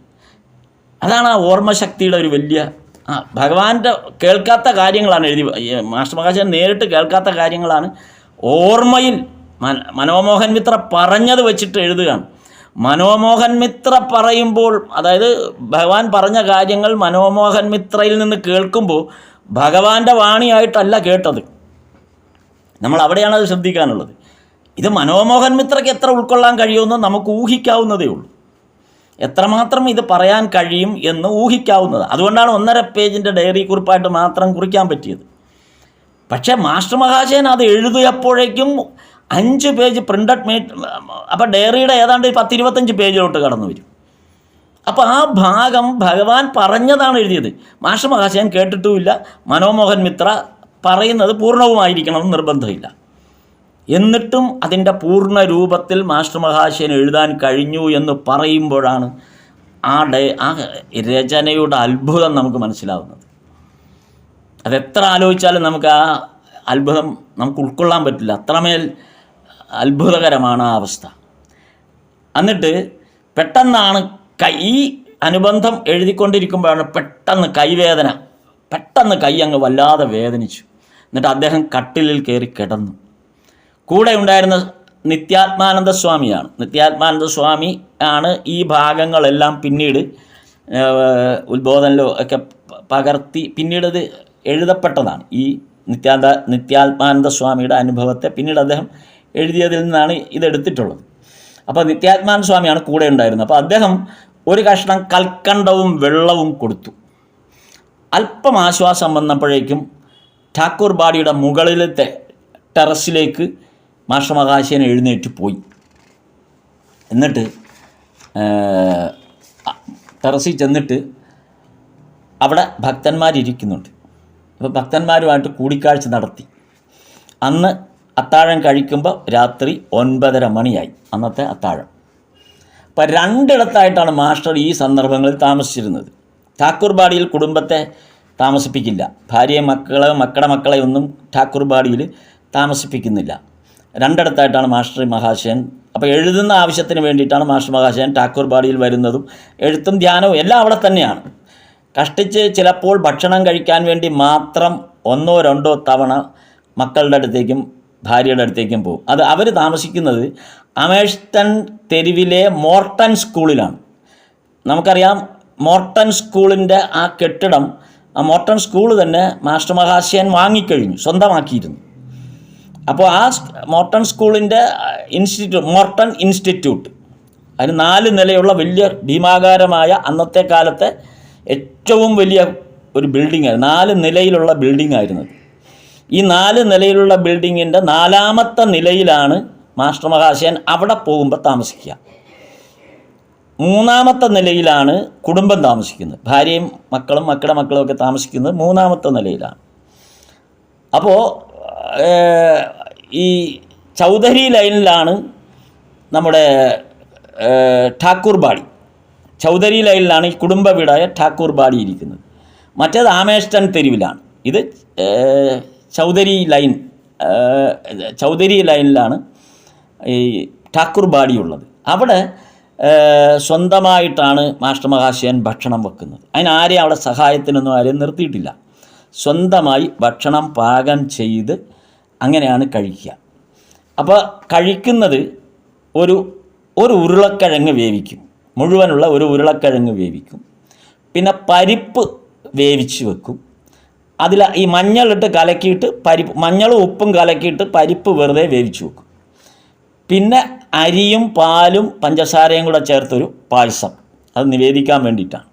അതാണ് ആ ഓർമ്മശക്തിയുടെ ഒരു വലിയ ഭഗവാന്റെ കേൾക്കാത്ത കാര്യങ്ങളാണ് മാസ്റ്റർ മഹാശയൻ നേരിട്ട് കേൾക്കാത്ത കാര്യങ്ങളാണ് ഓർമ്മയിൽ മനോമോഹൻ മിത്ര പറഞ്ഞത് വെച്ചിട്ട് എഴുതുകയാണ്. മനോമോഹൻ മിത്ര പറയുമ്പോൾ, അതായത് ഭഗവാൻ പറഞ്ഞ കാര്യങ്ങൾ മനോമോഹൻ മിത്രയിൽ നിന്ന് കേൾക്കുമ്പോൾ ഭഗവാന്റെ വാണിയായിട്ടല്ല കേട്ടത്. നമ്മൾ അവിടെയാണ് അത് ശ്രദ്ധിക്കാനുള്ളത്. ഇത് മനോമോഹൻ മിത്രയ്ക്ക് എത്ര ഉൾക്കൊള്ളാൻ കഴിയുമെന്ന് നമുക്ക് ഊഹിക്കാവുന്നതേ ഉള്ളൂ. എത്രമാത്രം ഇത് പറയാൻ കഴിയും എന്ന് ഊഹിക്കാവുന്നത്. അതുകൊണ്ടാണ് 1.5 പേജിൻ്റെ ഡയറി കുറിപ്പായിട്ട് മാത്രം കുറിക്കാൻ പറ്റിയത്. പക്ഷേ മാസ്റ്റർ മഹാശയൻ അത് എഴുതിയപ്പോഴേക്കും 5 പേജ് പ്രിൻ്റഡ് അപ്പോൾ ഡയറിയുടെ ഏതാണ്ട് 10-25 പേജിലോട്ട് കടന്നു വരും. അപ്പോൾ ആ ഭാഗം ഭഗവാൻ പറഞ്ഞതാണ് എഴുതിയത്. മാസ്റ്റർ മഹാശയൻ കേട്ടിട്ടുമില്ല. മനോമോഹൻ മിത്ര പറയുന്നത് പൂർണ്ണവുമായിരിക്കണമെന്ന് നിർബന്ധമില്ല. എന്നിട്ടും അതിൻ്റെ പൂർണ്ണ രൂപത്തിൽ മാസ്റ്റർ മഹാശയൻ എഴുതാൻ കഴിഞ്ഞു എന്ന് പറയുമ്പോഴാണ് ആ രചനയുടെ അത്ഭുതം നമുക്ക് മനസ്സിലാവുന്നത്. അതെത്ര ആലോചിച്ചാലും നമുക്ക് ആ അത്ഭുതം നമുക്ക് ഉൾക്കൊള്ളാൻ പറ്റില്ല. അത്രമേൽ അത്ഭുതകരമാണ് ആ അവസ്ഥ. എന്നിട്ട് പെട്ടെന്നാണ് ഈ അനുബന്ധം എഴുതിക്കൊണ്ടിരിക്കുമ്പോഴാണ് പെട്ടെന്ന് കൈ അങ്ങ് വല്ലാതെ വേദനിച്ചു. എന്നിട്ട് അദ്ദേഹം കട്ടിലിൽ കയറി കിടന്നു. കൂടെ ഉണ്ടായിരുന്ന നിത്യാത്മാനന്ദ സ്വാമി ആണ് ഈ ഭാഗങ്ങളെല്ലാം പിന്നീട് ഉത്ബോധനലോ ഒക്കെ പകർത്തി പിന്നീട് ഇത് എഴുതപ്പെട്ടതാണ്. ഈ നിത്യാത്മാനന്ദ സ്വാമിയുടെ അനുഭവത്തെ പിന്നീട് അദ്ദേഹം എഴുതിയതിൽ നിന്നാണ് ഇതെടുത്തിട്ടുള്ളത്. അപ്പോൾ നിത്യാത്മാനന്ദ സ്വാമിയാണ് കൂടെ ഉണ്ടായിരുന്നത്. അപ്പോൾ അദ്ദേഹം ഒരു കഷ്ണം കൽക്കണ്ടവും വെള്ളവും കൊടുത്തു. അല്പം ആശ്വാസം വന്നപ്പോഴേക്കും ഠാക്കൂർ ബാടിയുടെ മുകളിലത്തെ ടെറസിലേക്ക് മാസ്റ്റർ മഹാശയൻ എഴുന്നേറ്റ് പോയി. എന്നിട്ട് ടെറസിൽ ചെന്നിട്ട് അവിടെ ഭക്തന്മാരിയ്ക്കുന്നുണ്ട്. അപ്പോൾ ഭക്തന്മാരുമായിട്ട് കൂടിക്കാഴ്ച നടത്തി. അന്ന് അത്താഴം കഴിക്കുമ്പോൾ രാത്രി 9:30 മണിയായി അന്നത്തെ അത്താഴം. അപ്പോൾ 2 ഇടത്തായിട്ടാണ് മാസ്റ്റർ ഈ സന്ദർഭങ്ങളിൽ താമസിച്ചിരുന്നത്. ഠാക്കൂർ ബാടിയിൽ കുടുംബത്തെ താമസിപ്പിക്കില്ല. ഭാര്യയെ മക്കളുടെ മക്കളെ ഒന്നും ഠാക്കൂർ ബാടിയിൽ താമസിപ്പിക്കുന്നില്ല. 2 ഇടത്തായിട്ടാണ് മാസ്റ്റർ മഹാശയൻ. അപ്പോൾ എഴുതുന്ന ആവശ്യത്തിന് വേണ്ടിയിട്ടാണ് മാസ്റ്റർ മഹാശയൻ ഠാക്കൂർ ബാടിയിൽ വരുന്നതും. എഴുത്തും ധ്യാനവും എല്ലാം അവിടെ തന്നെയാണ്. കഷ്ടിച്ച് ചിലപ്പോൾ ഭക്ഷണം കഴിക്കാൻ വേണ്ടി മാത്രം 1-2 തവണ മക്കളുടെ അടുത്തേക്കും ഭാര്യയുടെ അടുത്തേക്കും പോകും. അത് അവർ താമസിക്കുന്നത് അമേഴ്സ്റ്റൺ തെരുവിലെ മോർട്ടൺ സ്കൂളിലാണ്. നമുക്കറിയാം മോർട്ടൺ സ്കൂളിൻ്റെ ആ കെട്ടിടം, ആ മോർട്ടൺ സ്കൂൾ തന്നെ മാസ്റ്റർ മഹാശയൻ വാങ്ങിക്കഴിഞ്ഞു, സ്വന്തമാക്കിയിരുന്നു. അപ്പോൾ ആ മോർട്ടൺ സ്കൂളിൻ്റെ മോർട്ടൺ ഇൻസ്റ്റിറ്റ്യൂട്ട്, അതിന് 4 നിലയുള്ള വലിയ ഭീമാകാരമായ അന്നത്തെ കാലത്തെ ഏറ്റവും വലിയ ഒരു ബിൽഡിങ്ങായിരുന്നു. 4 നിലയിലുള്ള ബിൽഡിംഗ് ആയിരുന്നത്. ഈ 4 നിലയിലുള്ള ബിൽഡിങ്ങിൻ്റെ 4ാമത്തെ നിലയിലാണ് മാസ്റ്റർ മഹാശയൻ അവിടെ പോകുമ്പോൾ താമസിക്കുക. 3ാമത്തെ നിലയിലാണ് കുടുംബം താമസിക്കുന്നത്. ഭാര്യയും മക്കളും മക്കളുടെ മക്കളും ഒക്കെ താമസിക്കുന്നത് 3ാമത്തെ നിലയിലാണ്. അപ്പോൾ ഈ ചൗധരി ലൈനിലാണ് നമ്മുടെ ഠാക്കൂർ ബാടി. ചൗധരി ലൈനിലാണ് ഈ കുടുംബ വീടായ ഠാക്കൂർ ബാടി ഇരിക്കുന്നത്. മറ്റേത് ആമേഷ്ടൻ തെരുവിലാണ്. ഇത് ചൗധരി ലൈനിലാണ് ഈ ഠാക്കൂർ ബാടി ഉള്ളത്. അവിടെ സ്വന്തമായിട്ടാണ് മാസ്റ്റർ മഹാശയൻ ഭക്ഷണം വെക്കുന്നത്. അതിനാരെയും അവിടെ സഹായത്തിനൊന്നും ആരെയും നിർത്തിയിട്ടില്ല. സ്വന്തമായി ഭക്ഷണം പാകം ചെയ്ത് അങ്ങനെയാണ് കഴിക്കുക. അപ്പോൾ കഴിക്കുന്നത് ഒരു ഉരുളക്കിഴങ്ങ് വേവിക്കും, മുഴുവനുള്ള ഒരു ഉരുളക്കിഴങ്ങ് വേവിക്കും. പിന്നെ പരിപ്പ് വേവിച്ച് വെക്കും. അതിൽ ഈ മഞ്ഞളിട്ട് കലക്കിയിട്ട് മഞ്ഞളും ഉപ്പും കലക്കിയിട്ട് പരിപ്പ് വെറുതെ വേവിച്ച് വെക്കും. പിന്നെ അരിയും പാലും പഞ്ചസാരയും കൂടെ ചേർത്തൊരു പായസം, അത് നിവേദിക്കാൻ വേണ്ടിയിട്ടാണ്.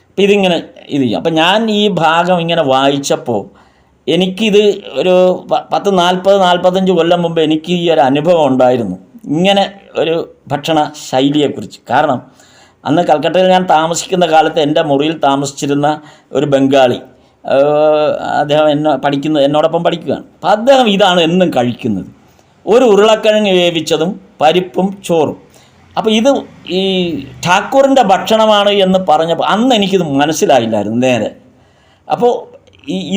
അപ്പം ഇതിങ്ങനെ ചെയ്യും. അപ്പം ഞാൻ ഈ ഭാഗം ഇങ്ങനെ വായിച്ചപ്പോൾ എനിക്കിത് ഒരു 40-45 കൊല്ലം മുമ്പ് എനിക്ക് ഈ ഒരു അനുഭവം ഉണ്ടായിരുന്നു, ഇങ്ങനെ ഒരു ഭക്ഷണ ശൈലിയെക്കുറിച്ച്. കാരണം അന്ന് കൽക്കട്ടയിൽ ഞാൻ താമസിക്കുന്ന കാലത്ത് എൻ്റെ മുറിയിൽ താമസിച്ചിരുന്ന ഒരു ബംഗാളി, അദ്ദേഹം എന്നോടൊപ്പം പഠിക്കുകയാണ്. അപ്പം അദ്ദേഹം ഇതാണ് എന്നും കഴിക്കുന്നത്, ഒരു ഉരുളക്കിഴങ്ങ് വേവിച്ചതും പരിപ്പും ചോറും. അപ്പോൾ ഇത് ഈ ഠാക്കൂറിൻ്റെ ഭക്ഷണമാണ് എന്ന് പറഞ്ഞപ്പോൾ അന്ന് എനിക്കിത് മനസ്സിലായില്ലായിരുന്നു നേരെ. അപ്പോൾ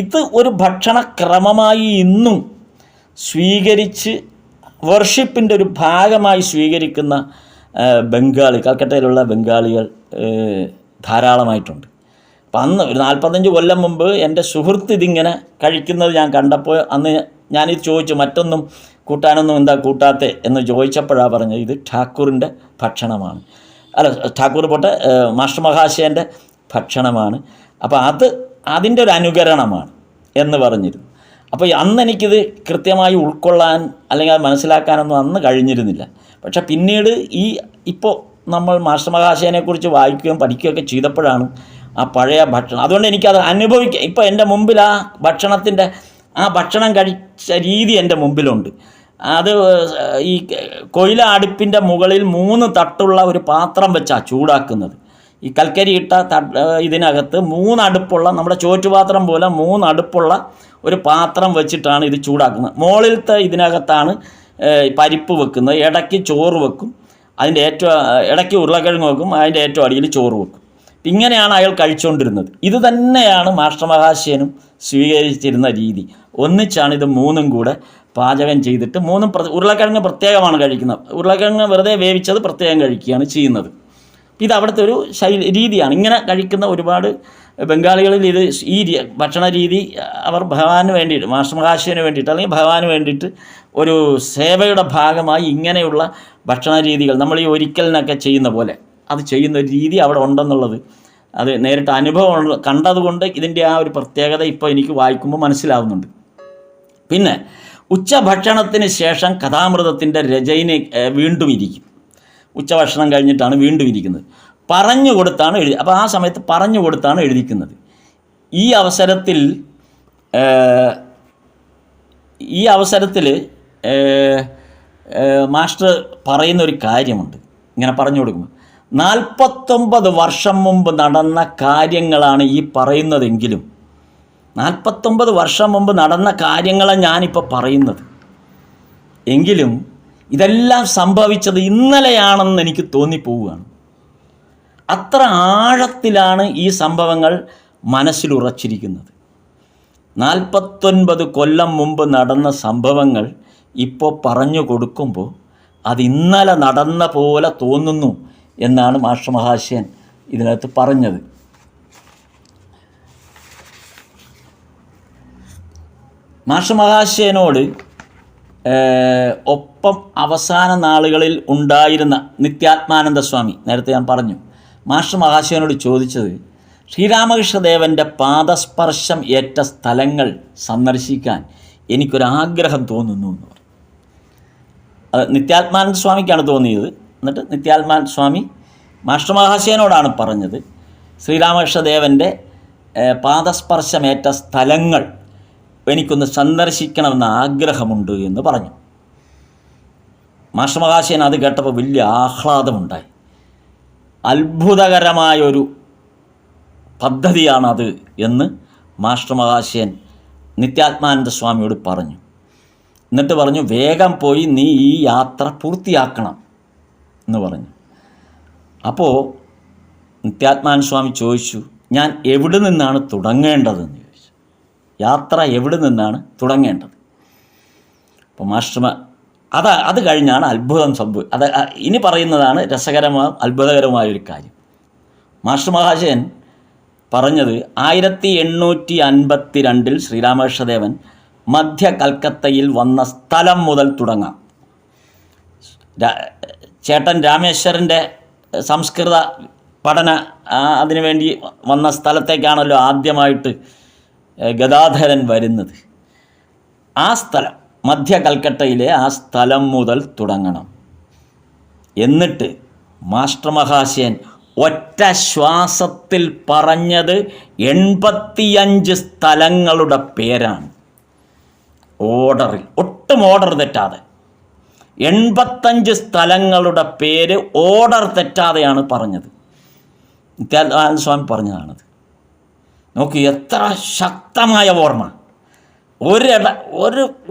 ഇത് ഒരു ഭക്ഷണക്രമമായി ഇന്നും സ്വീകരിച്ച് വർഷിപ്പിൻ്റെ ഒരു ഭാഗമായി സ്വീകരിക്കുന്ന കൽക്കട്ടയിലുള്ള ബംഗാളികൾ ധാരാളമായിട്ടുണ്ട്. അപ്പം അന്ന് ഒരു 45 കൊല്ലം മുമ്പ് എൻ്റെ സുഹൃത്ത് ഇതിങ്ങനെ കഴിക്കുന്നത് ഞാൻ കണ്ടപ്പോൾ അന്ന് ഞാനിത് ചോദിച്ചു, മറ്റൊന്നും കൂട്ടാനൊന്നും എന്താ കൂട്ടാത്തെ എന്ന് ചോദിച്ചപ്പോഴാണ് പറഞ്ഞത് ഇത് ഠാക്കൂറിൻ്റെ ഭക്ഷണമാണ്, ഠാക്കൂർ പോട്ടെ മാസ്റ്റർ മഹാശയൻ്റെ ഭക്ഷണമാണ്. അപ്പോൾ അതിൻ്റെ ഒരു അനുകരണമാണ് എന്ന് പറഞ്ഞിരുന്നു. അപ്പോൾ അന്ന് എനിക്കിത് കൃത്യമായി ഉൾക്കൊള്ളാൻ അല്ലെങ്കിൽ അത് മനസ്സിലാക്കാനൊന്നും അന്ന് കഴിഞ്ഞിരുന്നില്ല. പക്ഷെ പിന്നീട് ഇപ്പോൾ നമ്മൾ മാസ്റ്റർ മഹാശയനെക്കുറിച്ച് വായിക്കുകയും പഠിക്കുകയൊക്കെ ചെയ്തപ്പോഴാണ് ആ പഴയ ഭക്ഷണം, അതുകൊണ്ട് എനിക്കത് അനുഭവിക്കുക. ഇപ്പോൾ എൻ്റെ മുമ്പിൽ ആ ഭക്ഷണം കഴിച്ച രീതി എൻ്റെ മുമ്പിലുണ്ട്. അത് ഈ കൊയില അടുപ്പിൻ്റെ മുകളിൽ 3 തട്ടുള്ള ഒരു പാത്രം വെച്ചാണ് ചൂടാക്കുന്നത്. ഈ കൽക്കരി ഇട്ട ഇതിനകത്ത് 3 അടുപ്പുള്ള, നമ്മുടെ ചോറ്റുപാത്രം പോലെ 3 അടുപ്പുള്ള ഒരു പാത്രം വെച്ചിട്ടാണ് ഇത് ചൂടാക്കുന്നത്. മുകളിലത്തെ ഇതിനകത്താണ് പരിപ്പ് വെക്കുന്നത്, ഇടയ്ക്ക് ചോറ് വെക്കും, അതിൻ്റെ ഇടയ്ക്ക് ഉരുളക്കിഴങ്ങ് വെക്കും, അതിൻ്റെ ഏറ്റവും അടിയിൽ ചോറ് വെക്കും. ഇങ്ങനെയാണ് അയാൾ കഴിച്ചുകൊണ്ടിരുന്നത്. ഇത് തന്നെയാണ് മാസ്റ്റർ മഹാശയനും സ്വീകരിച്ചിരുന്ന രീതി. ഒന്നിച്ചാണ് ഇത് 3ഉം കൂടെ പാചകം ചെയ്തിട്ട് ഉരുളക്കിഴങ്ങ് പ്രത്യേകമാണ് കഴിക്കുന്നത്. ഉരുളക്കിഴങ്ങ് വെറുതെ വേവിച്ചത് പ്രത്യേകം കഴിക്കുകയാണ് ചെയ്യുന്നത്. ഇത് അവിടുത്തെ ഒരു രീതിയാണ്. ഇങ്ങനെ കഴിക്കുന്ന ഒരുപാട് ബംഗാളികളിൽ ഈ ഭക്ഷണ രീതി അവർ ഭഗവാന് വേണ്ടിയിട്ട്, മാസ്റ്റർ മഹാശയന് വേണ്ടിയിട്ട് അല്ലെങ്കിൽ ഭഗവാന് വേണ്ടിയിട്ട് ഒരു സേവയുടെ ഭാഗമായി ഇങ്ങനെയുള്ള ഭക്ഷണ രീതികൾ നമ്മൾ ഈ ഒരിക്കലിനൊക്കെ ചെയ്യുന്ന പോലെ അത് ചെയ്യുന്ന ഒരു രീതി അവിടെ ഉണ്ടെന്നുള്ളത് അത് നേരിട്ട് അനുഭവം കണ്ടതുകൊണ്ട് ഇതിൻ്റെ ആ ഒരു പ്രത്യേകത ഇപ്പോൾ എനിക്ക് വായിക്കുമ്പോൾ മനസ്സിലാവുന്നുണ്ട്. പിന്നെ ഉച്ചഭക്ഷണത്തിന് ശേഷം കഥാമൃതത്തിൻ്റെ രചയിന് വീണ്ടും ഇരിക്കും. ഉച്ചഭക്ഷണം കഴിഞ്ഞിട്ടാണ് വീണ്ടും ഇരിക്കുന്നത്. പറഞ്ഞു കൊടുത്താണ് അപ്പോൾ ആ സമയത്ത് പറഞ്ഞു കൊടുത്താണ് എഴുതിക്കുന്നത്. ഈ അവസരത്തിൽ മാസ്റ്റർ പറയുന്ന ഒരു കാര്യമുണ്ട്. ഇങ്ങനെ പറഞ്ഞു കൊടുക്കുമ്പോൾ 49 വർഷം മുമ്പ് നടന്ന കാര്യങ്ങളാണ് ഈ പറയുന്നതെങ്കിലും 49 വർഷം മുമ്പ് നടന്ന കാര്യങ്ങളാണ് ഞാനിപ്പോൾ പറയുന്നത് എങ്കിലും ഇതെല്ലാം സംഭവിച്ചത് ഇന്നലെയാണെന്ന് എനിക്ക് തോന്നിപ്പോവുകയാണ്. അത്ര ആഴത്തിലാണ് ഈ സംഭവങ്ങൾ മനസ്സിലുറച്ചിരിക്കുന്നത്. 49 കൊല്ലം മുമ്പ് നടന്ന സംഭവങ്ങൾ ഇപ്പോൾ പറഞ്ഞു കൊടുക്കുമ്പോൾ അത് ഇന്നലെ നടന്ന പോലെ തോന്നുന്നു എന്നാണ് മാസ്റ്റർ മഹാശയൻ ഇതിനകത്ത് പറഞ്ഞത്. മാസ്റ്റർ മഹാശയനോട് ഒപ്പം അവസാന നാളുകളിൽ ഉണ്ടായിരുന്ന നിത്യാത്മാനന്ദ സ്വാമി, നേരത്തെ ഞാൻ പറഞ്ഞു, മാസ്റ്റർ മഹാശയനോട് ചോദിച്ചത് ശ്രീരാമകൃഷ്ണദേവൻ്റെ പാദസ്പർശം ഏറ്റ സ്ഥലങ്ങൾ സന്ദർശിക്കാൻ എനിക്കൊരാഗ്രഹം തോന്നുന്നു എന്ന് പറഞ്ഞു. അത് നിത്യാത്മാനന്ദ സ്വാമിക്കാണ് തോന്നിയത്. എന്നിട്ട് നിത്യാത്മാനന്ദ സ്വാമി മാസ്റ്റർ മഹാശയനോടാണ് പറഞ്ഞത് ശ്രീരാമകൃഷ്ണദേവൻ്റെ പാദസ്പർശമേറ്റ സ്ഥലങ്ങൾ എനിക്കൊന്ന് സന്ദർശിക്കണമെന്ന് ആഗ്രഹമുണ്ട് എന്ന് പറഞ്ഞു. മാസ്റ്റർ മഹാശയൻ അത് കേട്ടപ്പോൾ വലിയ ആഹ്ലാദമുണ്ടായി. അത്ഭുതകരമായൊരു പദ്ധതിയാണത് എന്ന് മാസ്റ്റർ മഹാശയൻ നിത്യാത്മാനന്ദ സ്വാമിയോട് പറഞ്ഞു. എന്നിട്ട് പറഞ്ഞു, വേഗം പോയി നീ ഈ യാത്ര പൂർത്തിയാക്കണം എന്ന് പറഞ്ഞു. അപ്പോൾ നിത്യാത്മാനന്ദ സ്വാമി ചോദിച്ചു, ഞാൻ എവിടെ നിന്നാണ് തുടങ്ങേണ്ടതെന്ന് ചോദിച്ചു. യാത്ര എവിടെ നിന്നാണ് തുടങ്ങേണ്ടത്? അപ്പോൾ മാസ്റ്റർ അത് കഴിഞ്ഞാണ് അത്ഭുതം അത് ഇനി പറയുന്നതാണ് രസകരമായ അത്ഭുതകരമായൊരു കാര്യം. മാസ്റ്റർ മഹാശയൻ പറഞ്ഞത് 1852 ശ്രീരാമകൃഷ്ണദേവൻ മധ്യ കൽക്കത്തയിൽ വന്ന സ്ഥലം മുതൽ തുടങ്ങാം. ചേട്ടൻ രാമേശ്വരൻ്റെ സംസ്കൃത പഠന അതിനുവേണ്ടി വന്ന സ്ഥലത്തേക്കാണല്ലോ ആദ്യമായിട്ട് ഗദാധരൻ വരുന്നത്. ആ സ്ഥലം മധ്യ കൽക്കട്ടയിലെ ആ സ്ഥലം മുതൽ തുടങ്ങണം. എന്നിട്ട് മാസ്റ്റർ മഹാശയൻ ഒറ്റ ശ്വാസത്തിൽ പറഞ്ഞത് 85 സ്ഥലങ്ങളുടെ പേരാണ്. ഓർഡറിൽ, ഒട്ടും ഓർഡർ തെറ്റാതെ 85 സ്ഥലങ്ങളുടെ പേര് ഓർഡർ തെറ്റാതെയാണ് പറഞ്ഞത്. നിത്യാനന്ദ സ്വാമി പറഞ്ഞതാണത്. നോക്കൂ, എത്ര ശക്തമായ ഓർമ്മ.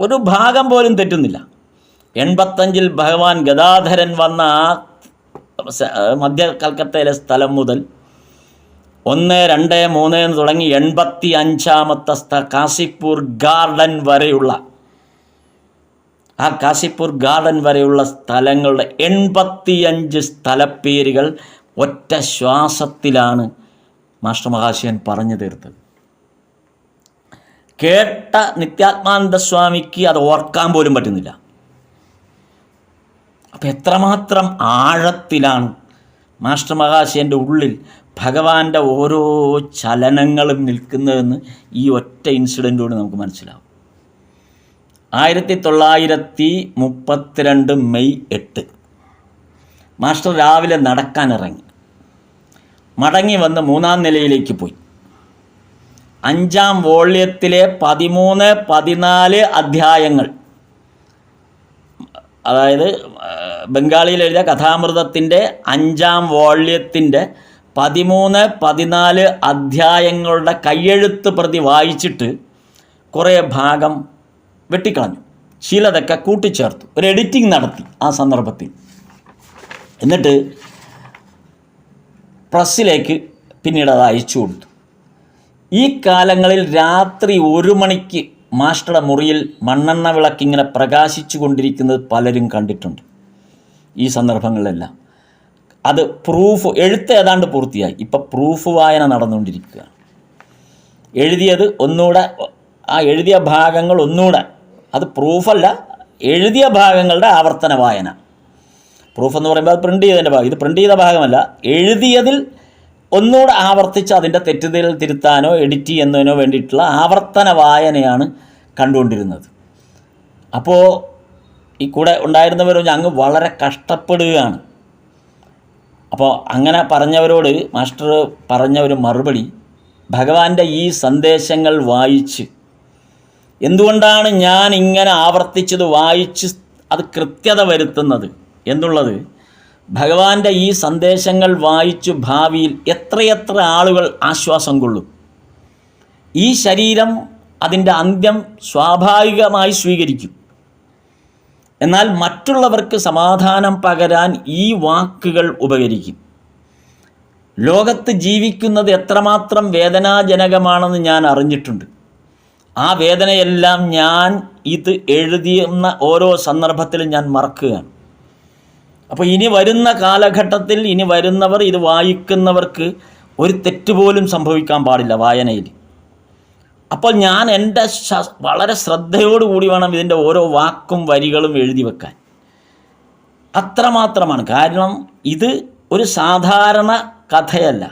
ഒരു ഭാഗം പോലും തെറ്റുന്നില്ല. 85 ഭഗവാൻ ഗദാധരൻ വന്ന ആ മധ്യ കൽക്കത്തയിലെ സ്ഥലം മുതൽ 1, 2, 3 എന്ന് തുടങ്ങി 85ാമത്തെ കാശിപ്പൂർ ഗാർഡൻ വരെയുള്ള ആ കാശിപ്പൂർ ഗാർഡൻ വരെയുള്ള സ്ഥലങ്ങളുടെ 85 സ്ഥലപ്പേരുകൾ ഒറ്റ ശ്വാസത്തിലാണ് മാസ്റ്റർ മഹാശയൻ പറഞ്ഞു തീർത്തത്. കേട്ട നിത്യാത്മാനന്ദ സ്വാമിക്ക് അത് ഓർക്കാൻ പോലും പറ്റുന്നില്ല. അപ്പം എത്രമാത്രം ആഴത്തിലാണ് മാസ്റ്റർ മഹാശയൻ്റെ ഉള്ളിൽ ഭഗവാന്റെ ഓരോ ചലനങ്ങളും നിൽക്കുന്നതെന്ന് ഈ ഒറ്റ ഇൻസിഡൻറ്റോട് നമുക്ക് മനസ്സിലാവും. 1932 മെയ് 8 മാസ്റ്റർ രാവിലെ നടക്കാനിറങ്ങി. മടങ്ങി വന്ന് 3-ാം നിലയിലേക്ക് പോയി. 5ാം വോള്യത്തിലെ 13, 14 അധ്യായങ്ങൾ, അതായത് ബംഗാളിയിൽ എഴുതിയ കഥാമൃതത്തിൻ്റെ 5ാം വോള്യത്തിൻ്റെ 13, 14 അധ്യായങ്ങളുടെ കയ്യെഴുത്ത് പ്രതി വായിച്ചിട്ട് കുറേ ഭാഗം വെട്ടിക്കളഞ്ഞു, ചിലതൊക്കെ കൂട്ടിച്ചേർത്തു, ഒരു എഡിറ്റിംഗ് നടത്തി ആ സന്ദർഭത്തിൽ. എന്നിട്ട് പ്രസ്സിലേക്ക് പിന്നീട് അത് അയച്ചു കൊടുത്തു. ഈ കാലങ്ങളിൽ രാത്രി 1 മണിക്ക് മാസ്റ്ററുടെ മുറിയിൽ മണ്ണെണ്ണ വിളക്കിങ്ങനെ പ്രകാശിച്ചു കൊണ്ടിരിക്കുന്നത് പലരും കണ്ടിട്ടുണ്ട്. ഈ സന്ദർഭങ്ങളിലെല്ലാം അത് പ്രൂഫ്, എഴുത്ത് ഏതാണ്ട് പൂർത്തിയായി, ഇപ്പം പ്രൂഫ് വായന നടന്നുകൊണ്ടിരിക്കുകയാണ്. എഴുതിയത് ഒന്നുകൂടെ, ആ എഴുതിയ ഭാഗങ്ങൾ ഒന്നുകൂടെ, അത് പ്രൂഫല്ല, എഴുതിയ ഭാഗങ്ങളുടെ ആവർത്തന വായന. പ്രൂഫ് എന്ന് പറയുമ്പോൾ അത് പ്രിൻ്റ് ചെയ്തതിൻ്റെ ഭാഗം, ഇത് പ്രിൻ്റ് ചെയ്ത ഭാഗമല്ല, എഴുതിയതിൽ ഒന്നുകൂടെ ആവർത്തിച്ച് അതിൻ്റെ തെറ്റുതൽ തിരുത്താനോ എഡിറ്റ് ചെയ്യുന്നതിനോ വേണ്ടിയിട്ടുള്ള ആവർത്തന വായനയാണ് കണ്ടുകൊണ്ടിരുന്നത്. അപ്പോൾ ഈ കൂടെ ഉണ്ടായിരുന്നവരൊന്നും അങ്ങ് വളരെ കഷ്ടപ്പെടുകയാണ്. അപ്പോൾ അങ്ങനെ പറഞ്ഞവരോട് മാസ്റ്റർ പറഞ്ഞ ഒരു മറുപടി, ഭഗവാന്റെ ഈ സന്ദേശങ്ങൾ വായിച്ച് എന്തുകൊണ്ടാണ് ഞാൻ ഇങ്ങനെ ആവർത്തിച്ചത് വായിച്ച് അത് കൃത്യത വരുത്തുന്നത് എന്നുള്ളത്, ഭഗവാന്റെ ഈ സന്ദേശങ്ങൾ വായിച്ചു ഭാവിയിൽ എത്രയെത്ര ആളുകൾ ആശ്വാസം കൊള്ളും. ഈ ശരീരം അതിൻ്റെ അന്ത്യം സ്വാഭാവികമായി സ്വീകരിക്കും. എന്നാൽ മറ്റുള്ളവർക്ക് സമാധാനം പകരാൻ ഈ വാക്കുകൾ ഉപകരിക്കും. ലോകത്ത് ജീവിക്കുന്നത് എത്രമാത്രം വേദനാജനകമാണെന്ന് ഞാൻ അറിഞ്ഞിട്ടുണ്ട്. ആ വേദനയെല്ലാം ഞാൻ ഇത് എഴുതിയുന്ന ഓരോ സന്ദർഭത്തിലും ഞാൻ മറക്കുകയാണ്. അപ്പോൾ ഇനി വരുന്ന കാലഘട്ടത്തിൽ ഇനി വരുന്നവർ ഇത് വായിക്കുന്നവർക്ക് ഒരു തെറ്റുപോലും സംഭവിക്കാൻ പാടില്ല വായനയിൽ. അപ്പോൾ ഞാൻ എൻ്റെ വളരെ ശ്രദ്ധയോടുകൂടി വേണം ഇതിൻ്റെ ഓരോ വാക്കും വരികളും എഴുതി വെക്കാൻ. അത്രമാത്രമാണ്. കാരണം ഇത് ഒരു സാധാരണ കഥയല്ല,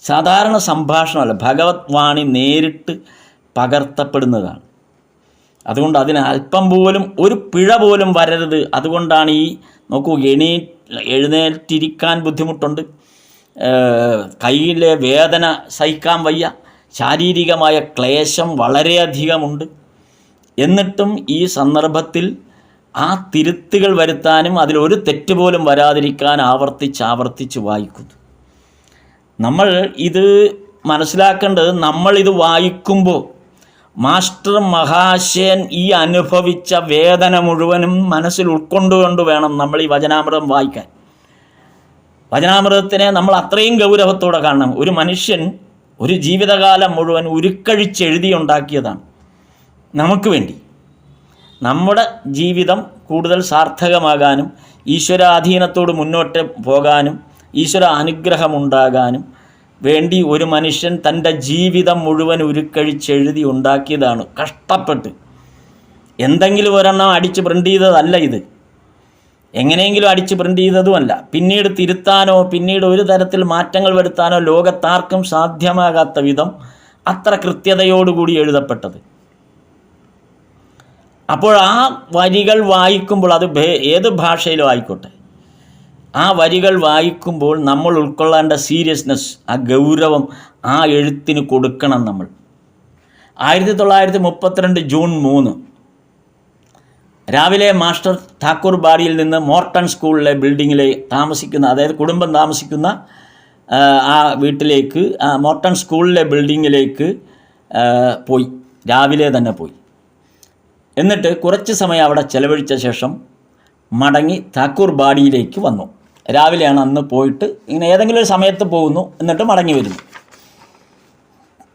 സാധാരണ സംഭാഷണമല്ല, ഭഗവത് വാണി നേരിട്ട് പകർത്തപ്പെടുന്നതാണ്. അതുകൊണ്ട് അതിന് അല്പം പോലും ഒരു പിഴ പോലും വരരുത്. അതുകൊണ്ടാണ് ഈ നോക്കൂ, എഴുന്നേറ്റിരിക്കാൻ ബുദ്ധിമുട്ടുണ്ട്, കയ്യിലെ വേദന സഹിക്കാൻ വയ്യ, ശാരീരികമായ ക്ലേശം വളരെയധികമുണ്ട്. എന്നിട്ടും ഈ സന്ദർഭത്തിൽ ആ തിരുത്തുകൾ വരുത്താനും അതിലൊരു തെറ്റ് പോലും വരാതിരിക്കാൻ ആവർത്തിച്ച് വായിക്കുന്നു. നമ്മൾ ഇത് മനസ്സിലാക്കേണ്ടത്, നമ്മളിത് വായിക്കുമ്പോൾ മാസ്റ്റർ മഹാശയൻ ഈ അനുഭവിച്ച വേദന മുഴുവനും മനസ്സിൽ ഉൾക്കൊണ്ടുകൊണ്ട് വേണം നമ്മൾ ഈ വചനാമൃതം വായിക്കാൻ. വചനാമൃതത്തിനെ നമ്മൾ അത്രയും ഗൗരവത്തോടെ കാണണം. ഒരു മനുഷ്യൻ ഒരു ജീവിതകാലം മുഴുവൻ ഉരുക്കഴിച്ചെഴുതിയുണ്ടാക്കിയതാണ് നമുക്ക് വേണ്ടി. നമ്മുടെ ജീവിതം കൂടുതൽ സാർത്ഥകമാകാനും ഈശ്വരാധീനത്തോട് മുന്നോട്ട് പോകാനും ഈശ്വര അനുഗ്രഹമുണ്ടാകാനും വേണ്ടി ഒരു മനുഷ്യൻ തൻ്റെ ജീവിതം മുഴുവൻ ഉരുക്കഴിച്ചെഴുതി ഉണ്ടാക്കിയതാണ് കഷ്ടപ്പെട്ട്. എന്തെങ്കിലും ഒരെണ്ണം അടിച്ച് പ്രിൻ്റ് ചെയ്തതല്ല ഇത്, എങ്ങനെയെങ്കിലും അടിച്ച് പ്രിൻ്റ് ചെയ്തതുമല്ല. പിന്നീട് തിരുത്താനോ പിന്നീട് ഒരു തരത്തിൽ മാറ്റങ്ങൾ വരുത്താനോ ലോകത്താർക്കും സാധ്യമാകാത്ത വിധം അത്ര കൃത്യതയോടുകൂടി എഴുതപ്പെട്ടത്. അപ്പോൾ ആ വരികൾ വായിക്കുമ്പോൾ, അത് ഏത് ഭാഷയിലും ആയിക്കോട്ടെ, ആ വരികൾ വായിക്കുമ്പോൾ നമ്മൾ ഉൾക്കൊള്ളേണ്ട സീരിയസ്നെസ്, ആ ഗൗരവം ആ എഴുത്തിന് കൊടുക്കണം നമ്മൾ. 1932 ജൂൺ 3 രാവിലെ മാസ്റ്റർ ഠാക്കൂർ ബാടിയിൽ നിന്ന് മോർട്ടൺ സ്കൂളിലെ ബിൽഡിങ്ങിലെ താമസിക്കുന്ന, അതായത് കുടുംബം താമസിക്കുന്ന ആ വീട്ടിലേക്ക്, മോർട്ടൺ സ്കൂളിലെ ബിൽഡിങ്ങിലേക്ക് പോയി. രാവിലെ തന്നെ പോയി. എന്നിട്ട് കുറച്ച് സമയം അവിടെ ചെലവഴിച്ച ശേഷം മടങ്ങി ഠാക്കൂർ ബാടിയിലേക്ക് വന്നു. രാവിലെയാണ് അന്ന് പോയിട്ട്, ഇങ്ങനെ ഏതെങ്കിലും ഒരു സമയത്ത് പോകുന്നു, എന്നിട്ട് മടങ്ങി വരുന്നു.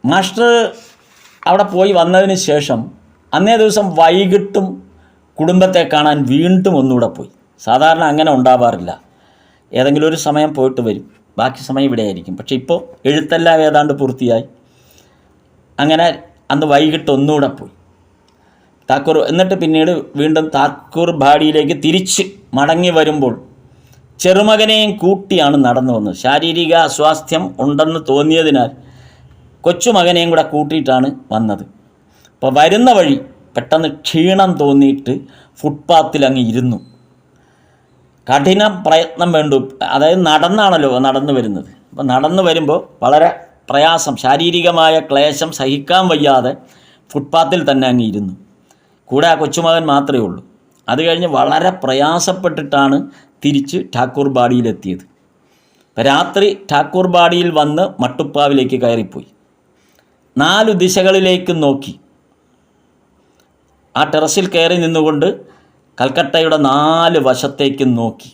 മാസ്റ്റർ അവിടെ പോയി വന്നതിന് ശേഷം അന്നേ ദിവസം വൈകിട്ടും കുടുംബത്തെ കാണാൻ വീണ്ടും ഒന്നുകൂടെ പോയി. സാധാരണ അങ്ങനെ ഉണ്ടാവാറില്ല. ഏതെങ്കിലും ഒരു സമയം പോയിട്ട് വരും, ബാക്കി സമയം ഇവിടെ ആയിരിക്കും. പക്ഷേ ഇപ്പോൾ എഴുത്തെല്ലാം ഏതാണ്ട് പൂർത്തിയായി. അങ്ങനെ അന്ന് വൈകിട്ട് ഒന്നുകൂടെ പോയി ഠാക്കൂർ. എന്നിട്ട് പിന്നീട് വീണ്ടും ഠാക്കൂർ ബാടിയിലേക്ക് തിരിച്ച് മടങ്ങി വരുമ്പോൾ ചെറുമകനെയും കൂട്ടിയാണ് നടന്നു വന്നത്. ശാരീരിക അസ്വാസ്ഥ്യം ഉണ്ടെന്ന് തോന്നിയതിനാൽ കൊച്ചുമകനെയും കൂടെ കൂട്ടിയിട്ടാണ് വന്നത്. അപ്പോൾ വരുന്ന വഴി പെട്ടെന്ന് ക്ഷീണം തോന്നിയിട്ട് ഫുട്പാത്തിൽ അങ്ങ് ഇരുന്നു. കഠിന പ്രയത്നം വേണ്ടു, അതായത് നടന്നാണല്ലോ നടന്നു വരുന്നത്. അപ്പോൾ നടന്നു വരുമ്പോൾ വളരെ പ്രയാസം, ശാരീരികമായ ക്ലേശം സഹിക്കാൻ വയ്യാതെ ഫുട്പാത്തിൽ തന്നെ അങ്ങ് ഇരുന്നു. കൂടെ ആ കൊച്ചുമകൻ മാത്രമേ ഉള്ളൂ. അത് കഴിഞ്ഞ് വളരെ പ്രയാസപ്പെട്ടിട്ടാണ് തിരിച്ച് ഠാക്കൂർ ബാടിയിലെത്തിയത്. രാത്രി ഠാക്കൂർ ബാടിയിൽ വന്ന് മട്ടുപ്പാവിലേക്ക് കയറിപ്പോയി. 4 ദിശകളിലേക്കും നോക്കി. ആ ടെറസിൽ കയറി നിന്നുകൊണ്ട് കൽക്കട്ടയുടെ 4 വശത്തേക്കും നോക്കി.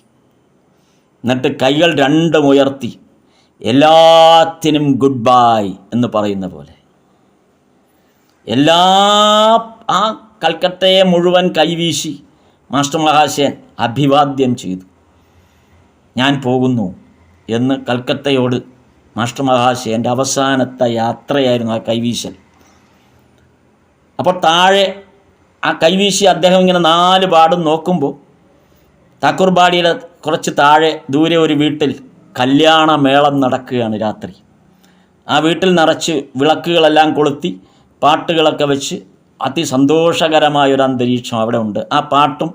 എന്നിട്ട് കൈകൾ രണ്ടും ഉയർത്തി എല്ലാത്തിനും ഗുഡ് ബൈ എന്ന് പറയുന്ന പോലെ ആ കൽക്കട്ടയെ മുഴുവൻ കൈവീശി മാസ്റ്റർ മഹാശയൻ അഭിവാദ്യം ചെയ്തു. ഞാൻ പോകുന്നു എന്ന് കൽക്കട്ടയോട് മാസ്റ്റർ മഹാശയൻ്റെ അവസാനത്തെ യാത്രയായിരുന്നു ആ കൈവീശൽ. അപ്പോൾ താഴെ ആ കൈവീശി അദ്ദേഹം ഇങ്ങനെ 4 പാടും നോക്കുമ്പോൾ ഠാക്കൂർ ബാടിയുടെ കുറച്ച് താഴെ ദൂരെ ഒരു വീട്ടിൽ കല്യാണമേളം നടക്കുകയാണ് രാത്രി. ആ വീട്ടിൽ നിറച്ച് വിളക്കുകളെല്ലാം കൊളുത്തി പാട്ടുകളൊക്കെ വെച്ച് അതിസന്തോഷകരമായൊരു അന്തരീക്ഷം അവിടെ ഉണ്ട്. ആ പാട്ടും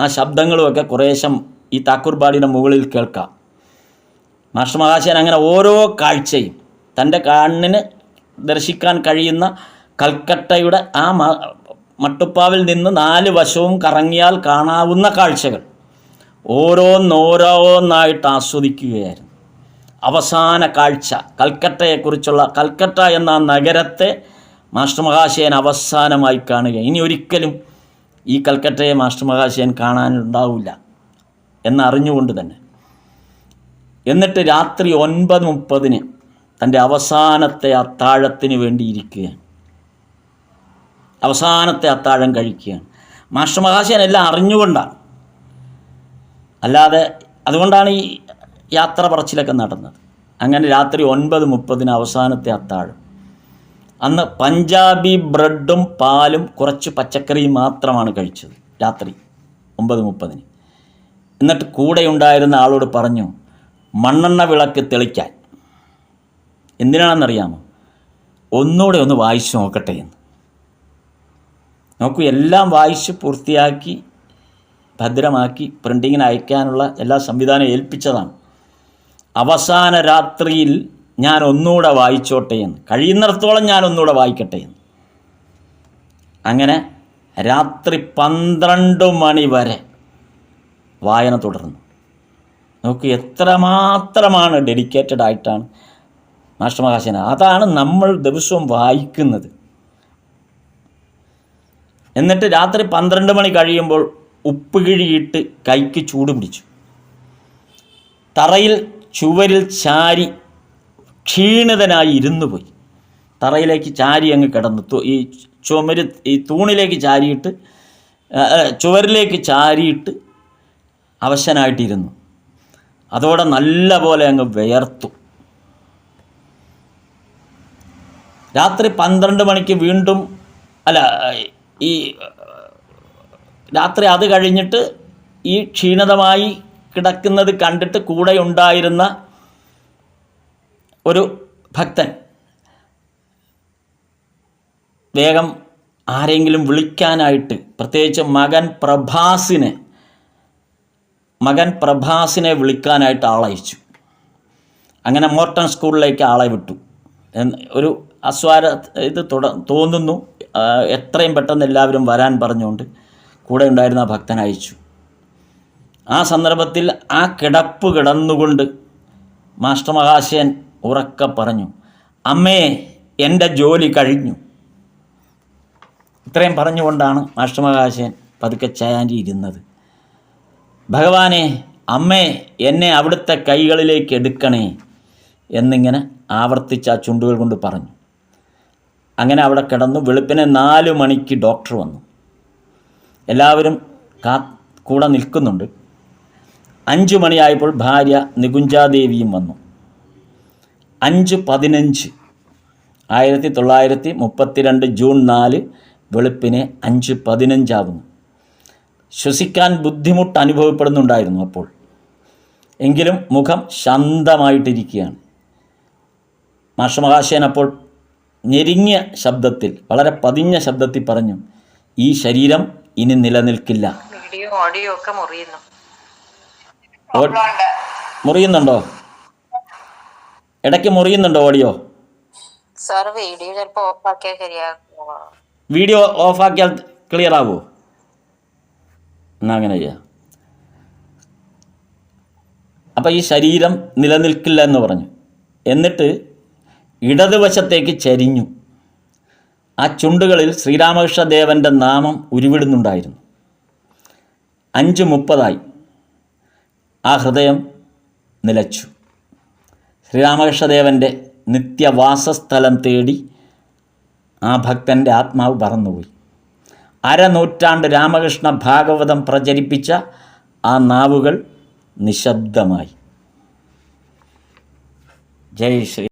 ആ ശബ്ദങ്ങളുമൊക്കെ കുറേശ്ശം ഈ ഠാക്കൂർ ബാടിയുടെ മുകളിൽ കേൾക്കാം. മാസ്റ്റർ മഹാശയൻ അങ്ങനെ ഓരോ കാഴ്ചയും തൻ്റെ കണ്ണിന് ദർശിക്കാൻ കഴിയുന്ന കൽക്കട്ടയുടെ ആ മട്ടുപ്പാവിൽ നിന്ന് 4 വശവും കറങ്ങിയാൽ കാണാവുന്ന കാഴ്ചകൾ ഓരോന്നോരോന്നായിട്ട് ആസ്വദിക്കുകയായിരുന്നു. അവസാന കാഴ്ച കൽക്കട്ടയെക്കുറിച്ചുള്ള, കൽക്കട്ട എന്ന നഗരത്തെ മാസ്റ്റർ മഹാശയൻ അവസാനമായി കാണുക. ഇനി ഒരിക്കലും ഈ കൽക്കട്ടയെ മാസ്റ്റർ മഹാശയൻ കാണാനുണ്ടാവില്ല എന്നറിഞ്ഞുകൊണ്ട് തന്നെ. എന്നിട്ട് രാത്രി 9:30 തൻ്റെ അവസാനത്തെ അത്താഴത്തിന് വേണ്ടി ഇരിക്കുകയാണ്. അവസാനത്തെ അത്താഴം കഴിക്കുകയാണ്. മാസ്റ്റർ മഹാശയൻ എല്ലാം അറിഞ്ഞുകൊണ്ടാണ്, അല്ലാതെ അതുകൊണ്ടാണ് ഈ യാത്ര പറച്ചിലൊക്കെ നടന്നത്. അങ്ങനെ രാത്രി 9:30 അവസാനത്തെ അത്താഴം. അന്ന് പഞ്ചാബി ബ്രെഡും പാലും കുറച്ച് പച്ചക്കറിയും മാത്രമാണ് കഴിച്ചത് രാത്രി 9:30. എന്നിട്ട് കൂടെ ഉണ്ടായിരുന്ന ആളോട് പറഞ്ഞു മണ്ണെണ്ണ വിളക്ക് തെളിക്കാൻ. എന്തിനാണെന്നറിയാമോ? ഒന്നുകൂടെ ഒന്ന് വായിച്ചു നോക്കട്ടെ എന്ന്. നോക്കൂ, എല്ലാം വായിച്ച് പൂർത്തിയാക്കി ഭദ്രമാക്കി പ്രിൻറ്റിങ്ങിന് അയക്കാനുള്ള എല്ലാ സംവിധാനവും ഏൽപ്പിച്ചതാണ്. അവസാന രാത്രിയിൽ ഞാൻ ഒന്നുകൂടെ വായിച്ചോട്ടെ എന്ന്, കഴിയുന്നിടത്തോളം ഞാൻ ഒന്നുകൂടെ വായിക്കട്ടെ എന്ന്. അങ്ങനെ രാത്രി 12 മണി വരെ വായന തുടർന്നു. നോക്കൂ, എത്രമാത്രമാണ് ഡെഡിക്കേറ്റഡ് ആയിട്ടാണ് മാസ്റ്റർ മഹാശയൻ. അതാണ് നമ്മൾ ദിവസവും വായിക്കുന്നത്. എന്നിട്ട് രാത്രി 12 മണി കഴിയുമ്പോൾ ഉപ്പ് കിഴിയിട്ട് കൈക്ക് ചൂട് പിടിച്ചു. തറയിൽ ചുവരിൽ ചാരി ക്ഷീണിതനായി ഇരുന്നു പോയി. തറയിലേക്ക് ചാരി അങ്ങ് കിടന്നു. ഈ തൂണിലേക്ക് ചാരിയിട്ട്, ചുവരിലേക്ക് ചാരിയിട്ട് അവശനായിട്ടിരുന്നു. അതോടെ നല്ല പോലെ അങ്ങ് വിയർത്തു. രാത്രി 12 മണിക്ക് വീണ്ടും രാത്രി അത് കഴിഞ്ഞിട്ട് ഈ ക്ഷീണിതമായി കിടക്കുന്നത് കണ്ടിട്ട് കൂടെ ഉണ്ടായിരുന്ന ഒരു ഭക്തൻ വേഗം ആരെങ്കിലും വിളിക്കാനായിട്ട്, പ്രത്യേകിച്ച് മകൻ പ്രഭാസിനെ വിളിക്കാനായിട്ട് ആളയച്ചു. അങ്ങനെ മോർട്ടൺ സ്കൂളിലേക്ക് ആളെ വിട്ടു. ഒരു തോന്നുന്നു. എത്രയും പെട്ടെന്ന് എല്ലാവരും വരാൻ പറഞ്ഞുകൊണ്ട് കൂടെ ഉണ്ടായിരുന്ന ഭക്തൻ അയച്ചു. ആ സന്ദർഭത്തിൽ ആ കിടപ്പ് കിടന്നുകൊണ്ട് മാസ്റ്റർ മഹാശയൻ ഉറക്കെ പറഞ്ഞു, അമ്മേ, എൻ്റെ ജോലി കഴിഞ്ഞു. ഇത്രയും പറഞ്ഞുകൊണ്ടാണ് മാസ്റ്റർ മഹാശയൻ പതുക്കെ ചാരിയിരുന്നത്. ഭഗവാനെ, അമ്മേ, എന്നെ അവിടുത്തെ കൈകളിലേക്ക് എടുക്കണേ എന്നിങ്ങനെ ആവർത്തിച്ച് ആ ചുണ്ടുകൾ കൊണ്ട് പറഞ്ഞു. അങ്ങനെ അവിടെ കിടന്നു. വെളുപ്പിനെ 4 മണിക്ക് ഡോക്ടർ വന്നു. എല്ലാവരും കൂടെ നിൽക്കുന്നുണ്ട്. 5 മണിയായപ്പോൾ ഭാര്യ നികുഞ്ചാദേവിയും വന്നു. 5:15 1932 ജൂൺ 4 വെളുപ്പിനെ 5:15 ആകുന്നു. ശ്വസിക്കാൻ ബുദ്ധിമുട്ട് അനുഭവപ്പെടുന്നുണ്ടായിരുന്നു അപ്പോൾ. എങ്കിലും മുഖം ശാന്തമായിട്ടിരിക്കുകയാണ്. മാസ്റ്റർ മഹാശയൻ അപ്പോൾ ഞെരിങ്ങിയ ശബ്ദത്തിൽ, വളരെ പതിഞ്ഞ ശബ്ദത്തിൽ പറഞ്ഞു, ഈ ശരീരം ഇനി നിലനിൽക്കില്ല. മുറിയുന്നുണ്ടോ? ഇടയ്ക്ക് മുറിയുന്നുണ്ടോ ഓഡിയോ? വീഡിയോ ഓഫാക്കിയാൽ ക്ലിയർ ആവുമോ? എന്നാൽ അങ്ങനെ ചെയ്യാം. അപ്പം ഈ ശരീരം നിലനിൽക്കില്ല എന്ന് പറഞ്ഞു. എന്നിട്ട് ഇടതുവശത്തേക്ക് ചരിഞ്ഞു. ആ ചുണ്ടുകളിൽ ശ്രീരാമകൃഷ്ണദേവൻ്റെ നാമം ഉരുവിടുന്നുണ്ടായിരുന്നു. 5:30 ആ ഹൃദയം നിലച്ചു. ശ്രീരാമകൃഷ്ണദേവൻ്റെ നിത്യവാസസ്ഥലം തേടി ആ ഭക്തൻ്റെ ആത്മാവ് പറന്നുപോയി. 1/2 നൂറ്റാണ്ട് രാമകൃഷ്ണ ഭാഗവതം പ്രചരിപ്പിച്ച ആ നാവുകൾ നിശബ്ദമായി. ജയ് ശ്രീ